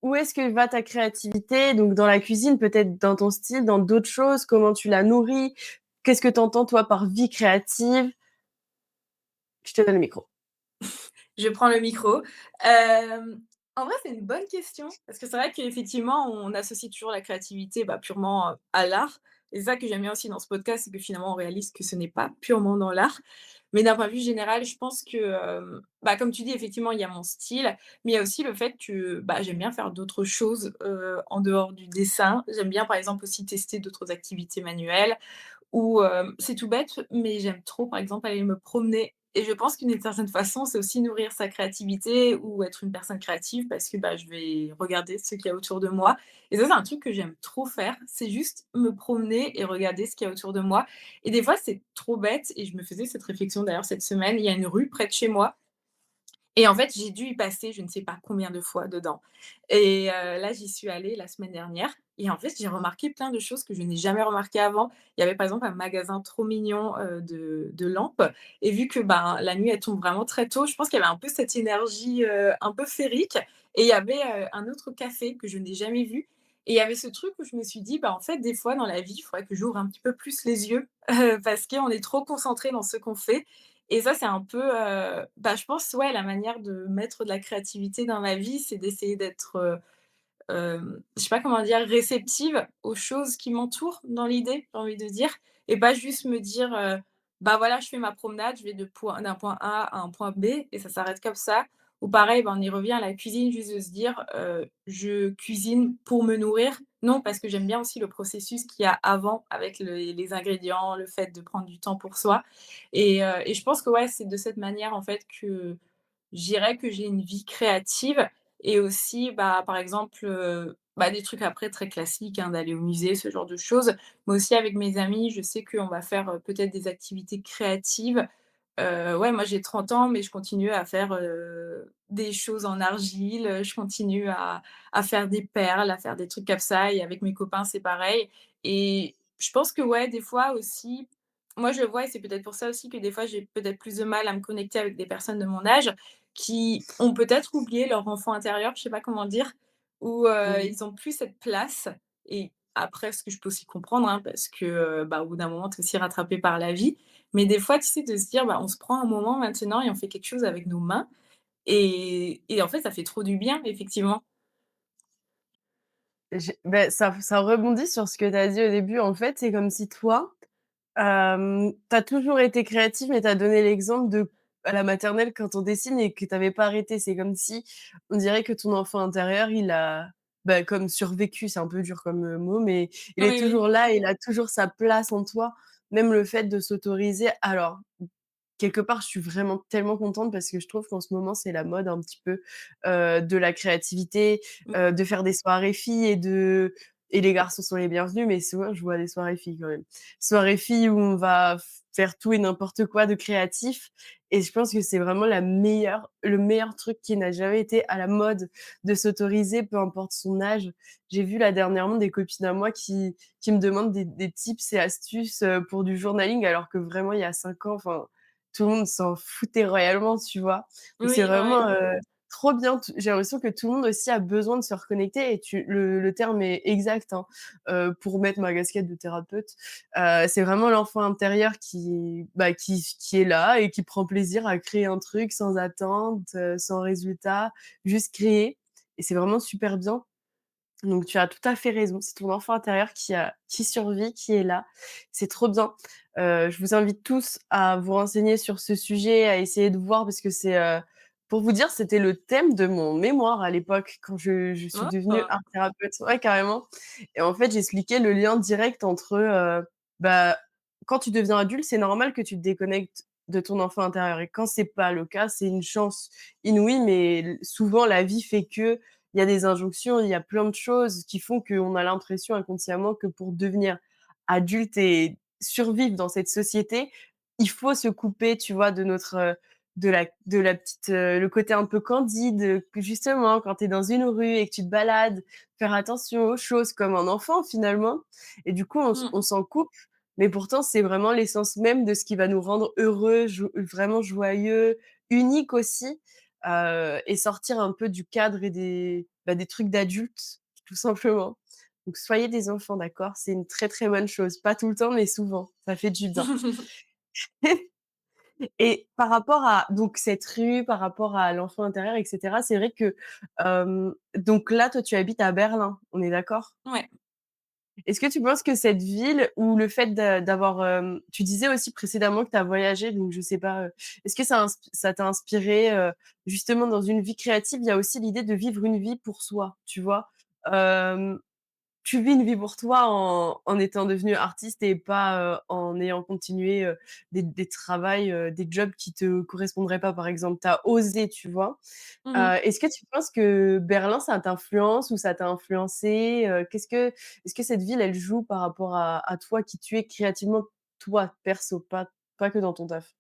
Speaker 1: où est-ce que va ta créativité? Donc dans la cuisine, peut-être dans ton style, dans d'autres choses? Comment tu la nourris? Qu'est-ce que tu entends toi par vie créative? Je te donne le micro.
Speaker 2: Je prends le micro. En vrai, c'est une bonne question parce que c'est vrai qu'effectivement, on associe toujours la créativité, bah, purement, à l'art et c'est ça que j'aime bien aussi dans ce podcast, c'est que finalement, on réalise que ce n'est pas purement dans l'art. Mais d'un point de vue général, je pense que, bah, comme tu dis, effectivement, il y a mon style, mais il y a aussi le fait que, bah, j'aime bien faire d'autres choses, en dehors du dessin. J'aime bien, par exemple, aussi tester d'autres activités manuelles ou, c'est tout bête, mais j'aime trop, par exemple, aller me promener et je pense qu'une certaine façon, c'est aussi nourrir sa créativité ou être une personne créative parce que, bah, je vais regarder ce qu'il y a autour de moi et ça, c'est un truc que j'aime trop faire. C'est juste me promener et regarder ce qu'il y a autour de moi et des fois, c'est trop bête et je me faisais cette réflexion d'ailleurs cette semaine. Il y a une rue près de chez moi et en fait, j'ai dû y passer je ne sais pas combien de fois dedans et là, j'y suis allée la semaine dernière et en fait, j'ai remarqué plein de choses que je n'ai jamais remarquées avant. Il y avait par exemple un magasin trop mignon, de lampes et vu que, ben, la nuit, elle tombe vraiment très tôt, je pense qu'il y avait un peu cette énergie, un peu féerique et il y avait, un autre café que je n'ai jamais vu et il y avait ce truc où je me suis dit: «Bah, en fait, des fois dans la vie, il faudrait que j'ouvre un petit peu plus les yeux, parce qu'on est trop concentré dans ce qu'on fait» et ça, c'est un peu, bah, je pense, ouais, la manière de mettre de la créativité dans ma vie, c'est d'essayer d'être, je sais pas comment dire, réceptive aux choses qui m'entourent dans l'idée, j'ai envie de dire et pas juste me dire, «Bah, voilà, je fais ma promenade, je vais d'un point A à un point B et ça s'arrête comme ça» ou pareil, ben, on y revient à la cuisine, juste de se dire, «Je cuisine pour me nourrir». Non, parce que j'aime bien aussi le processus qu'il y a avant avec les ingrédients, le fait de prendre du temps pour soi et je pense que, ouais, c'est de cette manière, en fait, que je dirais que j'ai une vie créative et aussi, bah, par exemple, bah, des trucs après très classiques, hein, d'aller au musée, ce genre de choses. Mais aussi avec mes amis, je sais qu'on va faire, peut-être des activités créatives. Ouais, moi j'ai 30 ans, mais je continue à faire, des choses en argile, je continue à faire des perles, à faire des trucs comme ça et avec mes copains, c'est pareil et je pense que, ouais, des fois aussi, moi je le vois et c'est peut-être pour ça aussi que des fois j'ai peut-être plus de mal à me connecter avec des personnes de mon âge qui ont peut-être oublié leur enfant intérieur, je sais pas comment dire, ou
Speaker 1: Mmh.
Speaker 2: ils ont plus cette place et après ce que je peux aussi comprendre, hein, parce que, bah, au bout d'un moment, tu es aussi rattrapé par la vie. Mais des fois, tu sais, de se dire: «Bah, on se prend un moment maintenant et on fait quelque chose avec nos mains» et en fait, ça fait trop du bien, effectivement.
Speaker 1: Ça rebondit sur ce que tu as dit au début. En fait, c'est comme si toi, tu as toujours été créative, mais tu as donné l'exemple de à la maternelle quand on dessine et que tu avais pas arrêté. C'est comme si on dirait que ton enfant intérieur, il a, bah, comme survécu, c'est un peu dur comme, mot, mais il est
Speaker 2: Oui, oui.
Speaker 1: toujours là, il a toujours sa place en toi. Même le fait de s'autoriser alors quelque part, je suis vraiment tellement contente parce que je trouve qu'en ce moment, c'est la mode un petit peu, de la créativité,
Speaker 2: Mmh.
Speaker 1: de faire des soirées filles et les garçons sont les bienvenus, mais souvent je vois des soirées filles quand même. Soirées filles où on va faire tout et n'importe quoi de créatif et je pense que c'est vraiment la meilleure le meilleur truc qui n'a jamais été à la mode de s'autoriser, peu importe son âge. J'ai vu là dernièrement des copines à moi qui me demandent des tips et astuces, pour du journaling alors que vraiment il y a 5 ans, enfin tout le monde s'en foutait royalement, tu vois? Donc c'est
Speaker 2: Oui, ouais, ouais.
Speaker 1: vraiment, trop bien. T J'ai l'impression que tout le monde aussi a besoin de se reconnecter et tu le terme est exact, hein, pour mettre ma casquette de thérapeute. C'est vraiment l'enfant intérieur bah, qui est là et qui prend plaisir à créer un truc sans attente, sans résultat, juste créer et c'est vraiment super bien. Donc tu as tout à fait raison, c'est ton enfant intérieur qui survit, qui est là. C'est trop bien. Je vous invite tous à vous renseigner sur ce sujet, à essayer de voir parce que pour vous dire, c'était le thème de mon mémoire à l'époque quand je suis devenue
Speaker 2: Oh!
Speaker 1: art thérapeute. Ouais, carrément et en fait, j'expliquais le lien direct entre, bah, quand tu deviens adulte, c'est normal que tu te déconnectes de ton enfant intérieur et quand c'est pas le cas, c'est une chance inouïe mais souvent la vie fait que il y a des injonctions, il y a plein de choses qui font qu'on a l'impression inconsciemment que pour devenir adulte et survivre dans cette société, il faut se couper, tu vois, de la petite, le côté un peu candide, que justement quand tu es dans une rue et que tu te balades, faire attention aux choses comme un enfant finalement et du coup
Speaker 2: Mmh.
Speaker 1: on s'en coupe, mais pourtant c'est vraiment l'essence même de ce qui va nous rendre heureux, vraiment joyeux, uniques aussi. Et sortir un peu du cadre et des trucs d'adultes, tout simplement. Donc soyez des enfants, d'accord? C'est une très, très bonne chose. Pas tout le temps, mais souvent, ça fait du bien. Et par rapport à donc cette rue, par rapport à l'enfant intérieur et cetera, c'est vrai que, donc là, toi, tu habites à Berlin, on est d'accord?
Speaker 2: Ouais.
Speaker 1: Est-ce que tu penses que cette ville ou le fait d'avoir, tu disais aussi précédemment que tu as voyagé, donc je sais pas, est-ce que ça t'a inspiré, justement dans une vie créative, il y a aussi l'idée de vivre une vie pour soi, tu vois? Hem, Tu vis une vie pour toi en étant devenu artiste et pas, en ayant continué, des travails, des jobs qui te correspondraient pas, par exemple. Tu as osé, tu vois?
Speaker 2: Mmh.
Speaker 1: Est-ce que tu penses que Berlin, ça t'influence ou ça t'a influencé? Est-ce que cette ville, elle joue par rapport à toi, qui tu es créativement, toi, perso, pas que dans ton taf?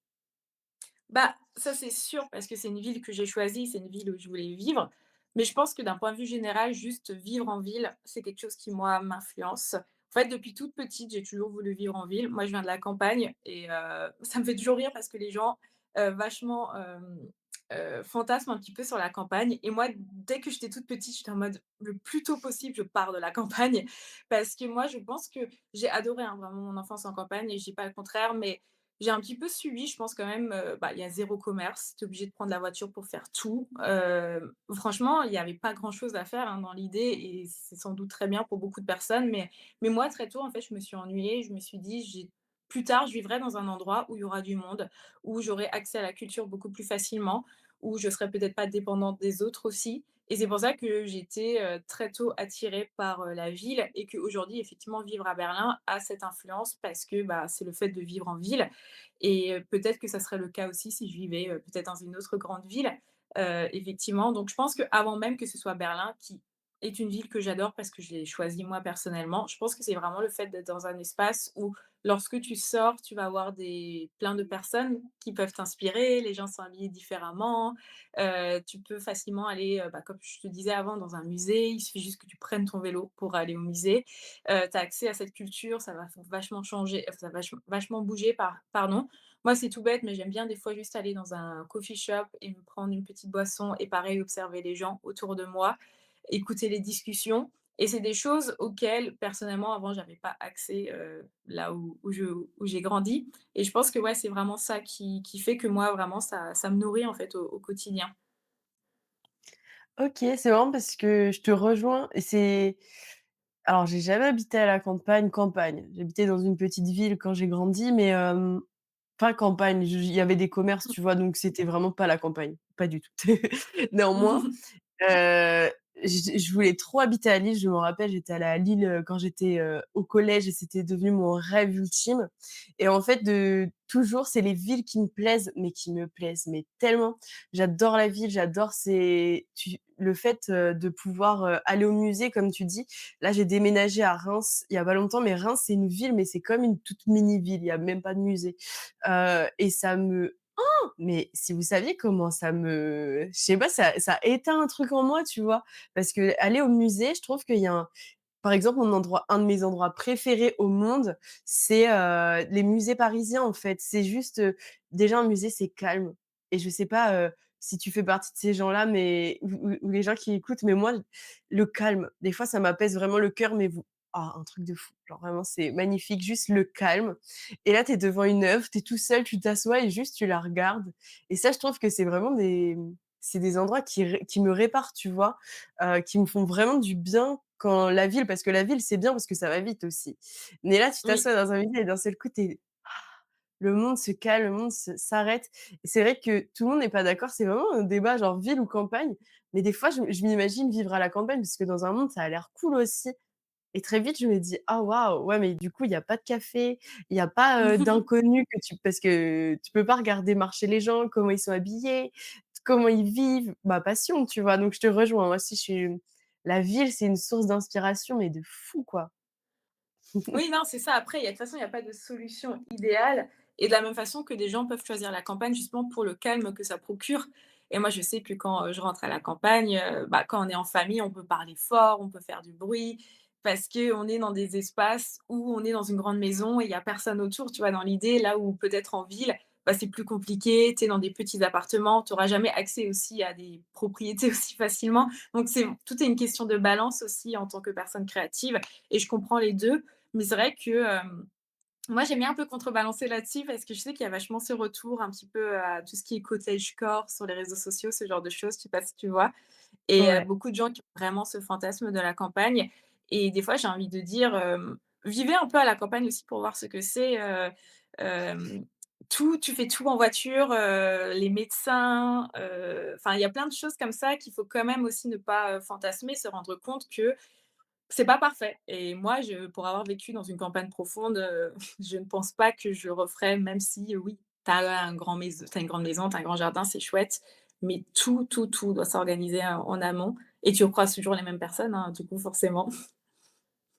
Speaker 2: Bah, ça c'est sûr parce que c'est une ville que j'ai choisie, c'est une ville où je voulais vivre. Mais je pense que d'un point de vue général, juste vivre en ville, c'est quelque chose qui, moi, m'influence. En fait, depuis toute petite, j'ai toujours voulu vivre en ville. Moi, je viens de la campagne et ça me fait toujours rire parce que les gens, vachement, fantasment un petit peu sur la campagne et moi, dès que j'étais toute petite, j'étais en mode: «Le plus tôt possible, je pars de la campagne» parce que moi, je pense que j'ai adoré, hein, vraiment mon enfance en campagne et je dis pas le contraire, mais j'ai un petit peu suivi, je pense quand même, bah, il y a zéro commerce, tu es obligé de prendre la voiture pour faire tout. Franchement, il y avait pas grand-chose à faire, hein, dans l'idée et c'est sans doute très bien pour beaucoup de personnes, mais moi, très tôt, en fait, je me suis ennuyée. Je me suis dit: «J'ai plus tard, je vivrai dans un endroit où il y aura du monde, où j'aurai accès à la culture beaucoup plus facilement, où je serai peut-être pas dépendante des autres aussi» et c'est pour ça que j'ai été, très tôt attirée par, la ville et qu'aujourd'hui, effectivement, vivre à Berlin a cette influence parce que, bah, c'est le fait de vivre en ville et peut-être que ça serait le cas aussi si je vivais, peut-être dans une autre grande ville, effectivement. Donc je pense qu'avant même que ce soit Berlin, qui est une ville que j'adore parce que je l'ai choisie moi personnellement, je pense que c'est vraiment le fait d'être dans un espace où lorsque tu sors, tu vas avoir plein de personnes qui peuvent t'inspirer, les gens sont habillés différemment, tu peux facilement aller, bah, comme je te disais avant, dans un musée, il suffit juste que tu prennes ton vélo pour aller au musée. Tu as accès à cette culture, ça va vachement changer, ça va vachement bouger pardon. Moi, c'est tout bête, mais j'aime bien des fois juste aller dans un coffee shop et me prendre une petite boisson et pareil, observer les gens autour de moi, écouter les discussions et c'est des choses auxquelles personnellement avant j'avais pas accès, là où j'ai grandi et je pense que ouais, c'est vraiment ça qui fait que moi vraiment ça me nourrit en fait au quotidien.
Speaker 1: OK, c'est marrant parce que je te rejoins et Alors j'ai jamais habité à la campagne, campagne. J'habitais dans une petite ville quand j'ai grandi, mais pas campagne. Je Il y avait des commerces, tu vois? Donc c'était vraiment pas la campagne, pas du tout. Néanmoins, Heu, je voulais trop habiter à Lille, je me rappelle, j'étais allée à Lille, quand j'étais, au collège et c'était devenu mon rêve ultime et en fait, de toujours, c'est les villes qui me plaisent, mais qui me plaisent, mais tellement. J'adore la ville, j'adore le fait, de pouvoir, aller au musée comme tu dis. Là, j'ai déménagé à Reims il y a pas longtemps, mais Reims, c'est une ville, mais c'est comme une toute mini ville, il y a même pas de musée, et ça me mais si vous saviez comment je sais pas, ça éteint un truc en moi, tu vois? Parce qu'aller au musée, je trouve qu'il y a par exemple, un de mes endroits préférés au monde, c'est, les musées parisiens, en fait. C'est juste, déjà un musée, c'est calme et je sais pas, si tu fais partie de ces gens-là, mais ou les gens qui écoutent, mais moi, le calme, des fois, ça m'apaise vraiment le cœur, mais vous un truc de fou. Genre vraiment, c'est magnifique, juste le calme et là, tu es devant une œuvre, tu es tout seul, tu t'assois et juste tu la regardes et ça, je trouve que c'est vraiment c'est des endroits qui me réparent, tu vois? Qui me font vraiment du bien quand la ville parce que la ville, c'est bien parce que ça va vite aussi. Mais là, tu
Speaker 2: Oui.
Speaker 1: t'assois dans un musée et d'un seul coup, le monde se calme, le monde s'arrête et c'est vrai que tout le monde n'est pas d'accord. C'est vraiment un débat genre ville ou campagne, mais des fois, je m'imagine vivre à la campagne parce que dans un monde, ça a l'air cool aussi et très vite, je me dis: «Ah waouh, ouais, mais du coup, il y a pas de café, il y a pas, d'inconnus que tu parce que tu peux pas regarder marcher les gens, comment ils sont habillés, comment ils vivent». Ma passion, tu vois? Donc je te rejoins. Moi aussi, je suis la ville, c'est une source d'inspiration, mais de fou, quoi.
Speaker 2: Oui, non, c'est ça. Après, il y a de toute façon, il y a pas de solution idéale et de la même façon que des gens peuvent choisir la campagne justement pour le calme que ça procure et moi, je sais que quand, je rentre à la campagne, bah, quand on est en famille, on peut parler fort, on peut faire du bruit parce qu'on est dans des espaces où on est dans une grande maison et il y a personne autour, tu vois? Dans l'idée, là où peut-être en ville, bah, c'est plus compliqué, tu es dans des petits appartements, tu auras jamais accès aussi à des propriétés aussi facilement donc c'est tout est une question de balance aussi en tant que personne créative et je comprends les 2. Mais c'est vrai que, moi j'aime bien un peu contrebalancer là-dessus parce que je sais qu'il y a vachement ce retour un petit peu à tout ce qui est cottagecore sur les réseaux sociaux, ce genre de choses, je sais pas si tu vois? Et
Speaker 1: Ouais,
Speaker 2: beaucoup de gens qui ont vraiment ce fantasme de la campagne et des fois j'ai envie de dire, vivez un peu à la campagne aussi pour voir ce que c'est, hem, tu fais tout en voiture, les médecins, enfin il y a plein de choses comme ça qu'il faut quand même aussi ne pas, fantasmer, se rendre compte que c'est pas parfait et moi, pour avoir vécu dans une campagne profonde, je ne pense pas que je referais même si, oui, tu as une grande maison, tu as un grand jardin, c'est chouette, mais tout, tout, tout doit s'organiser en amont et tu recroises toujours les mêmes personnes, hein, du coup, forcément.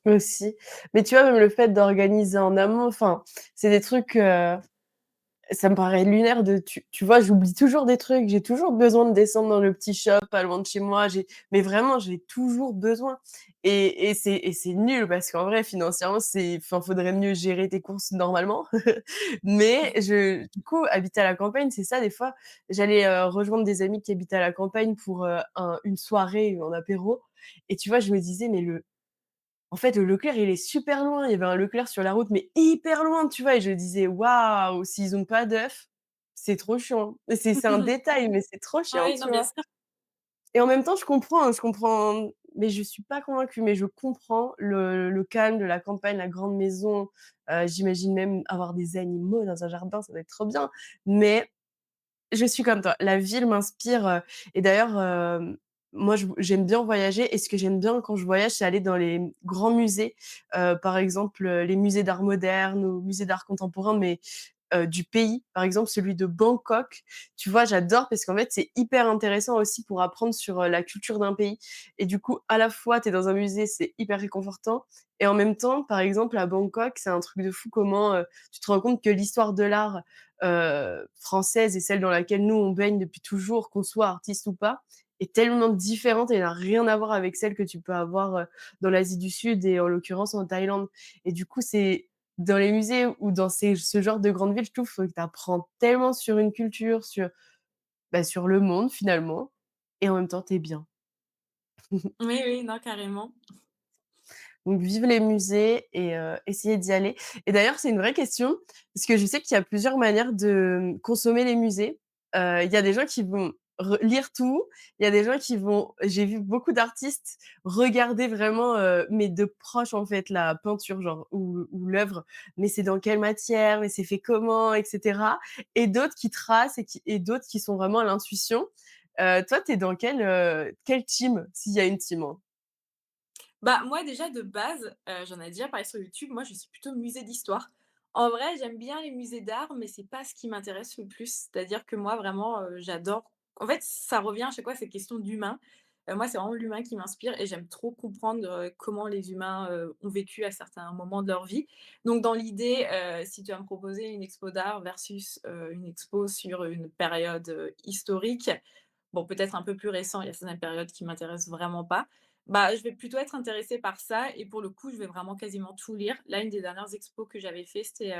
Speaker 1: aussi. Mais tu vois, même le fait d'organiser en amont, enfin, c'est des trucs, ça me paraît lunaire de tu vois, j'oublie toujours des trucs, j'ai toujours besoin de descendre dans le petit shop pas loin de chez moi, mais vraiment, j'ai toujours besoin et c'est nul parce qu'en vrai, financièrement, faudrait mieux gérer tes courses normalement. Mais du coup, habiter à la campagne, c'est ça, des fois, j'allais, rejoindre des amis qui habitent à la campagne pour, une soirée, en apéro et tu vois, je me disais: «Mais en fait, le Leclerc, il est super loin. Il y avait un Leclerc sur la route, mais hyper loin, tu vois? Et je disais: «Waouh, s'ils ont pas d'œufs, c'est trop chiant». Et c'est un détail, mais c'est trop chiant,
Speaker 2: Oui,
Speaker 1: tu
Speaker 2: non, bien
Speaker 1: vois?
Speaker 2: sûr.
Speaker 1: Et en même temps, je comprends, mais je suis pas convaincue, mais je comprends le calme de la campagne, la grande maison. J'imagine même avoir des animaux dans un jardin, ça doit être trop bien. Mais je suis comme toi. La ville m'inspire, et d'ailleurs, moi j'aime bien voyager et ce que j'aime bien quand je voyage, c'est aller dans les grands musées, par exemple, les musées d'art moderne ou musées d'art contemporain, mais du pays. Par exemple, celui de Bangkok, tu vois? J'adore parce qu'en fait, c'est hyper intéressant aussi pour apprendre sur, la culture d'un pays et du coup, à la fois, tu es dans un musée, c'est hyper réconfortant et en même temps, par exemple, à Bangkok, c'est un truc de fou comment, tu te rends compte que l'histoire de l'art, française et celle dans laquelle nous on baigne depuis toujours, qu'on soit artiste ou pas, est tellement différente et n'a rien à voir avec celle que tu peux avoir, dans l'Asie du Sud et en l'occurrence en Thaïlande et du coup, c'est dans les musées ou dans ce genre de grandes villes, je trouve que tu apprends tellement sur une culture, sur le monde finalement et en même temps tu es bien.
Speaker 2: Oui, oui, non, carrément.
Speaker 1: Donc vive les musées et essayez d'y aller et d'ailleurs, c'est une vraie question parce que je sais qu'il y a plusieurs manières de, consommer les musées. Il y a des gens qui vont lire tout, il y a des gens qui vont j'ai vu beaucoup d'artistes regarder vraiment, mais de proche, en fait, la peinture, genre ou l'œuvre. Mais c'est dans quelle matière? Mais c'est fait comment? Et cetera et d'autres qui tracent et d'autres qui sont vraiment à l'intuition. Toi, tu es dans quelle team? S'il y a une team, hein?
Speaker 2: Bah, moi déjà de base, j'en ai déjà parlé sur YouTube, moi je suis plutôt musée d'histoire. En vrai, j'aime bien les musées d'art, mais c'est pas ce qui m'intéresse le plus. C'est-à-dire que moi vraiment, j'adore en fait, ça revient à chaque fois à ces questions d'humain. Moi, c'est vraiment l'humain qui m'inspire et j'aime trop comprendre, comment les humains, ont vécu à certains moments de leur vie. Donc dans l'idée, si tu vas me proposer une expo d'art versus, une expo sur une période, historique, bon, peut-être un peu plus récent, il y a certaines périodes qui m'intéressent vraiment pas. Bah, je vais plutôt être intéressée par ça et pour le coup, je vais vraiment quasiment tout lire. Là, une des dernières expos que j'avais fait, c'était,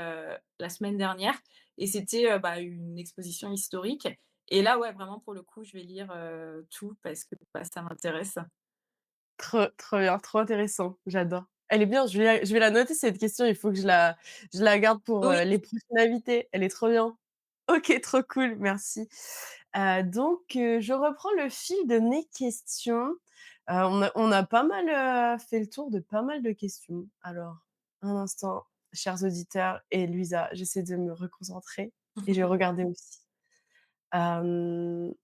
Speaker 2: la semaine dernière et c'était, bah, une exposition historique et là, ouais, vraiment pour le coup, je vais lire, tout parce que, bah, ça m'intéresse.
Speaker 1: Trop bien, trop intéressant, j'adore. Elle est bien, je vais la noter cette question, il faut que je la garde pour,
Speaker 2: Oui.
Speaker 1: les prochaines invités. Elle est trop bien. OK, trop cool, merci. Je reprends le fil de mes questions. On a pas mal, fait le tour de pas mal de questions. Alors, un instant, chers auditeurs et Luisa, j'essaie de me reconcentrer et je vais regarder aussi. Hem,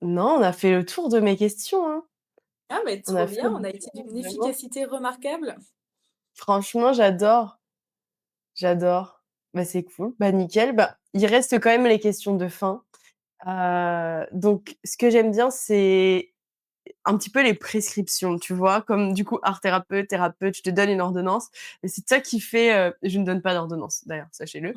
Speaker 1: non, on a fait le tour de mes questions, hein.
Speaker 2: Ah mais
Speaker 1: On a
Speaker 2: trop
Speaker 1: fait
Speaker 2: bien,
Speaker 1: le
Speaker 2: on a été
Speaker 1: tour,
Speaker 2: d'une
Speaker 1: vraiment.
Speaker 2: efficacité remarquable.
Speaker 1: Franchement, j'adore, j'adore. Bah, c'est cool. Bah, nickel. Bah, il reste quand même les questions de fin. Donc ce que j'aime bien, c'est un petit peu les prescriptions, tu vois? Comme du coup, art thérapeute, thérapeute, je te donne une ordonnance, mais c'est ça qui fait, je ne donne pas d'ordonnance d'ailleurs, sachez-le,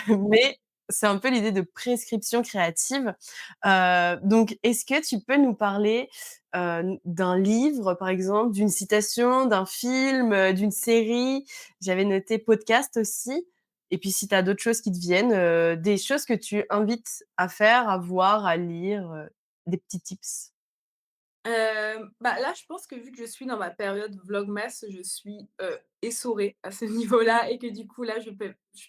Speaker 1: mais c'est un peu l'idée de prescription créative. Donc est-ce que tu peux nous parler, d'un livre, par exemple, d'une citation, d'un film, d'une série? J'avais noté podcast aussi et puis si tu as d'autres choses qui te viennent, des choses que tu invites à faire, à voir, à lire, des petits tips?
Speaker 2: Bah, là, je pense que vu que je suis dans ma période vlogmas, je suis, essorée à ce niveau-là et que du coup, là, je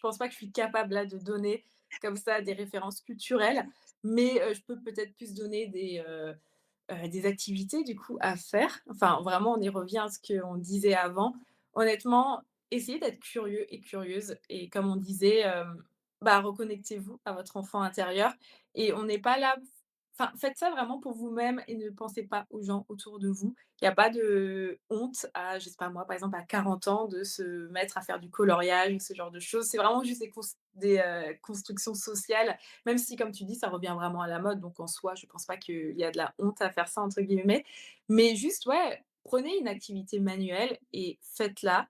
Speaker 2: pense pas que je suis capable, là, de donner comme ça des références culturelles. Mais, je peux peut-être plus donner des activités du coup à faire. Enfin, vraiment, on y revient à ce qu'on disait avant. Honnêtement, essayez d'être curieux et curieuse et comme on disait, bah, reconnectez-vous à votre enfant intérieur et on n'est pas là enfin, faites ça vraiment pour vous-même et ne pensez pas aux gens autour de vous. Il y a pas de honte à, je sais pas moi, par exemple à 40 ans de se mettre à faire du coloriage ou ce genre de choses. C'est vraiment juste des constructions sociales même si, comme tu dis, ça revient vraiment à la mode, donc en soi, je pense pas qu'il y a de la «honte» à faire ça entre guillemets. Mais juste, ouais, prenez une activité manuelle et faites-la.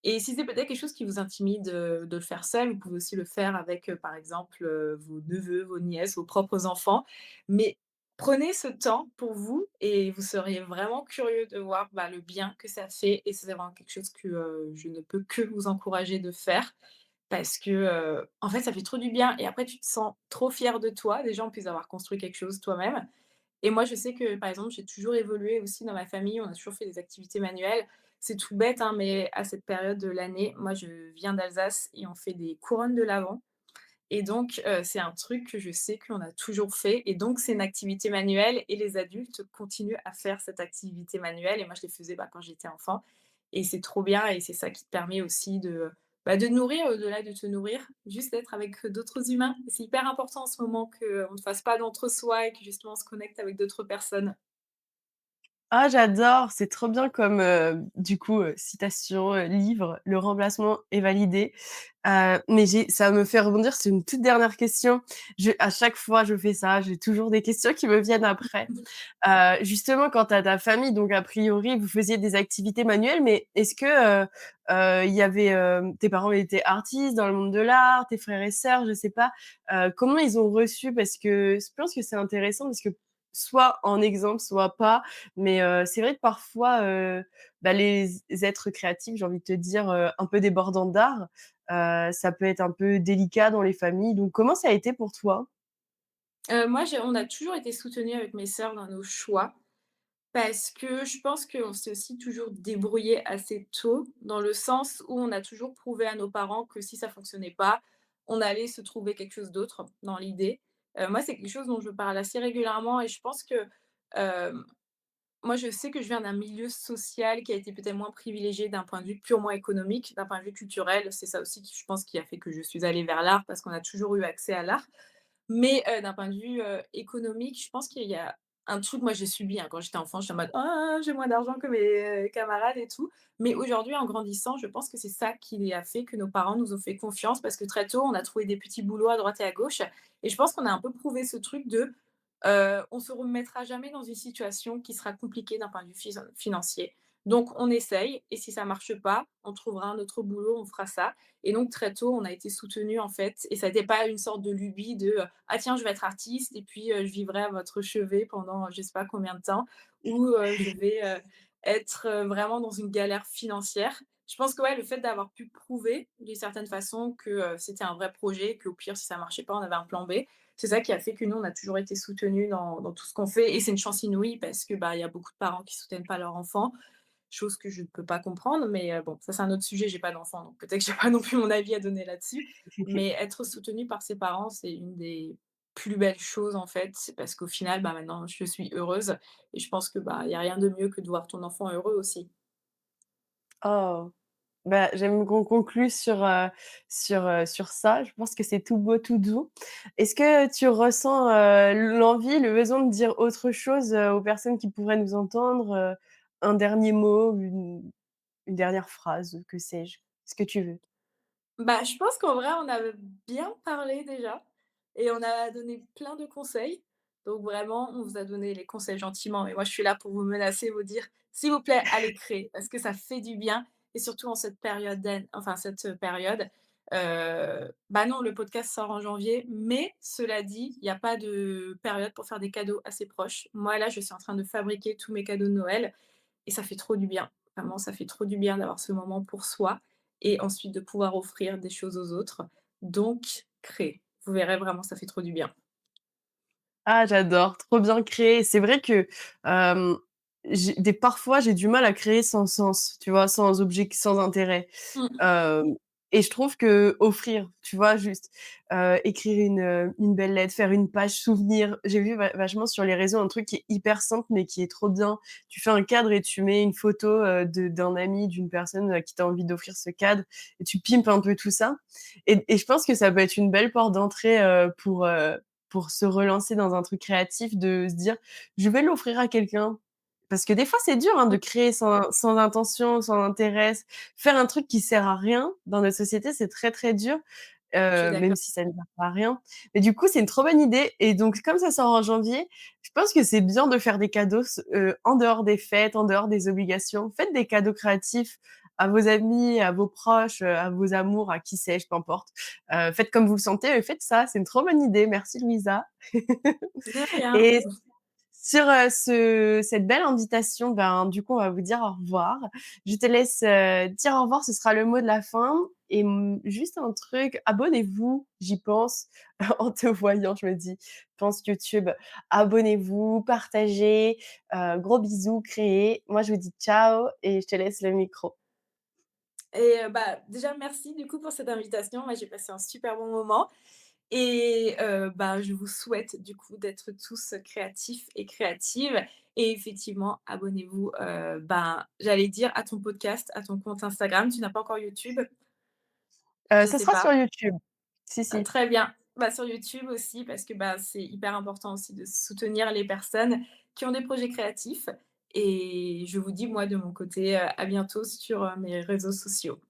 Speaker 2: Et si c'est peut-être quelque chose qui vous intimide, de le faire seul, vous pouvez aussi le faire avec, par exemple, vos neveux, vos nièces, vos propres enfants. Mais prenez ce temps pour vous et vous seriez vraiment curieux de voir, bah, le bien que ça fait et c'est vraiment quelque chose que, je ne peux que vous encourager de faire. Parce que, en fait, ça fait trop du bien et après tu te sens trop fier de toi, déjà en plus d'avoir construit quelque chose toi-même et moi je sais que, par exemple, j'ai toujours évolué aussi dans ma famille, on a toujours fait des activités manuelles. C'est tout bête, hein, mais à cette période de l'année, moi je viens d'Alsace et on fait des couronnes de l'Avent et donc c'est un truc que je sais qu'on a toujours fait et donc c'est une activité manuelle et les adultes continuent à faire cette activité manuelle et moi je les faisais, bah, quand j'étais enfant et c'est trop bien et c'est ça qui te permet aussi de, bah, de nourrir au-delà de te nourrir, juste d'être avec, d'autres humains. C'est hyper important en ce moment qu'on ne fasse pas d'entre-soi et que justement on se connecte avec d'autres personnes.
Speaker 1: Ah j'adore, c'est trop bien comme, du coup, citation, livre, le remplacement est validé. Mais ça me fait rebondir sur une toute dernière question. À chaque fois je fais ça, j'ai toujours des questions qui me viennent après. Justement quand tu as ta famille, donc a priori vous faisiez des activités manuelles, mais est-ce que, il y avait, tes parents étaient artistes dans le monde de l'art, tes frères et sœurs, je sais pas, comment ils ont reçu? Parce que je pense que c'est intéressant parce que soit en exemple, soit pas, mais c'est vrai que parfois, bah, les êtres créatifs, j'ai envie de te dire, un peu débordants d'art, ça peut être un peu délicat dans les familles. Donc comment ça a été pour toi?
Speaker 2: Moi on a toujours été soutenus avec mes sœurs dans nos choix. Parce que je pense qu'on s'est aussi toujours débrouillé assez tôt, dans le sens où on a toujours prouvé à nos parents que si ça fonctionnait pas, on allait se trouver quelque chose d'autre dans l'idée. Moi, c'est quelque chose dont je parle assez régulièrement et je pense que, hem, moi, je sais que je viens d'un milieu social qui a été peut-être moins privilégié d'un point de vue purement économique, d'un point de vue culturel. C'est ça aussi qui, je pense, qui a fait que je suis allée vers l'art parce qu'on a toujours eu accès à l'art. Mais d'un point de vue, économique, je pense qu'il y a un truc, moi j'ai subi, hein, quand j'étais enfant, j'étais en mode: «Ah, j'ai moins d'argent que mes, camarades et tout». Mais aujourd'hui, en grandissant, je pense que c'est ça qui a fait que nos parents nous ont fait confiance parce que très tôt, on a trouvé des petits boulots à droite et à gauche et je pense qu'on a un peu prouvé ce truc de, on se remettra jamais dans une situation qui sera compliquée d'un point de vue financier. Donc on essaye et si ça marche pas, on trouvera un autre boulot, on fera ça et donc très tôt, on a été soutenus en fait et ça n'était pas une sorte de lubie de, «Ah tiens, je vais être artiste et puis, je vivrai à votre chevet pendant, je sais pas combien de temps» ou, je vais, être, vraiment dans une galère financière. Je pense que ouais, le fait d'avoir pu prouver d'une certaine façon que, c'était un vrai projet, qu'au pire si ça marchait pas, on avait un plan B, c'est ça qui a fait que nous, on a toujours été soutenus dans tout ce qu'on fait et c'est une chance inouïe parce que, bah, il y a beaucoup de parents qui soutiennent pas leurs enfants, chose que je ne peux pas comprendre, mais bon, ça c'est un autre sujet, j'ai pas d'enfant, donc peut-être que j'ai pas non plus mon avis à donner là-dessus. Mais être soutenu par ses parents, c'est une des plus belles choses en fait, c'est parce qu'au final, bah, maintenant je suis heureuse et je pense que, bah, il y a rien de mieux que de voir ton enfant heureux aussi.
Speaker 1: Oh! Bah, j'aime qu'on conclue sur ça. Je pense que c'est tout beau, tout doux. Est-ce que tu ressens, l'envie, le besoin de dire autre chose, aux personnes qui pourraient nous entendre, un dernier mot, une dernière phrase, que sais-je? Ce que tu veux.
Speaker 2: Bah, je pense qu'en vrai, on a bien parlé déjà et on a donné plein de conseils. Donc vraiment, on vous a donné les conseils gentiment, mais moi, je suis là pour vous menacer, vous dire: «S'il vous plaît, allez créer» parce que ça fait du bien et surtout en cette période cette période. Bah, non, le podcast sort en janvier, mais cela dit, il y a pas de période pour faire des cadeaux à ses proches. Moi, là, je suis en train de fabriquer tous mes cadeaux de Noël et ça fait trop du bien. Vraiment, ça fait trop du bien d'avoir ce moment pour soi et ensuite de pouvoir offrir des choses aux autres. Donc, créer. Vous verrez vraiment, ça fait trop du bien.
Speaker 1: Ah, j'adore, trop bien créé. C'est vrai que, hem, parfois, j'ai du mal à créer sans sens, tu vois? Sans sans intérêt.
Speaker 2: Mmh.
Speaker 1: Hem et je trouve que offrir, tu vois? Juste, écrire une belle lettre, faire une page souvenir. J'ai vu vachement sur les réseaux un truc qui est hyper simple, mais qui est trop bien. Tu fais un cadre et tu mets une photo, d'un ami, d'une personne à qui tu as envie d'offrir ce cadre et tu pimpes un peu tout ça et je pense que ça peut être une belle porte d'entrée, pour se relancer dans un truc créatif, de se dire: «Je vais l'offrir à quelqu'un». Parce que des fois, c'est dur, hein, de créer sans intention, sans intérêt. Faire un truc qui sert à rien dans notre société, c'est très, très dur,
Speaker 2: Je suis
Speaker 1: même
Speaker 2: d'accord.
Speaker 1: si ça ne sert à rien. Mais du coup, c'est une trop bonne idée et donc comme ça sort en janvier, je pense que c'est bien de faire des cadeaux en dehors des fêtes, en dehors des obligations. Faites des cadeaux créatifs à vos amis, à vos proches, à vos amours, à qui sais-je, peu importe. Faites comme vous le sentez et faites ça, c'est une trop bonne idée. Merci Louisa.
Speaker 2: De rien.
Speaker 1: Et sur, cette belle invitation, ben, du coup, on va vous dire au revoir. Je te laisse, dire au revoir, ce sera le mot de la fin et juste un truc, abonnez-vous, j'y pense en te voyant, je me dis: «Pense YouTube». Abonnez-vous, partagez, gros bisous, créez. Moi, je vous dis ciao et je te laisse le micro.
Speaker 2: Et bah, déjà merci du coup pour cette invitation. Moi, j'ai passé un super bon moment et bah, je vous souhaite du coup d'être tous créatifs et créatives et effectivement abonnez-vous, ben, j'allais dire à ton podcast, à ton compte Instagram. Tu n'as pas encore YouTube? Je
Speaker 1: Ça
Speaker 2: sais
Speaker 1: sera
Speaker 2: pas.
Speaker 1: sur YouTube. Si,
Speaker 2: Ah,
Speaker 1: si.
Speaker 2: très bien. Bah, sur YouTube aussi parce que, bah, c'est hyper important aussi de soutenir les personnes qui ont des projets créatifs et je vous dis moi de mon côté, à bientôt sur, mes réseaux sociaux.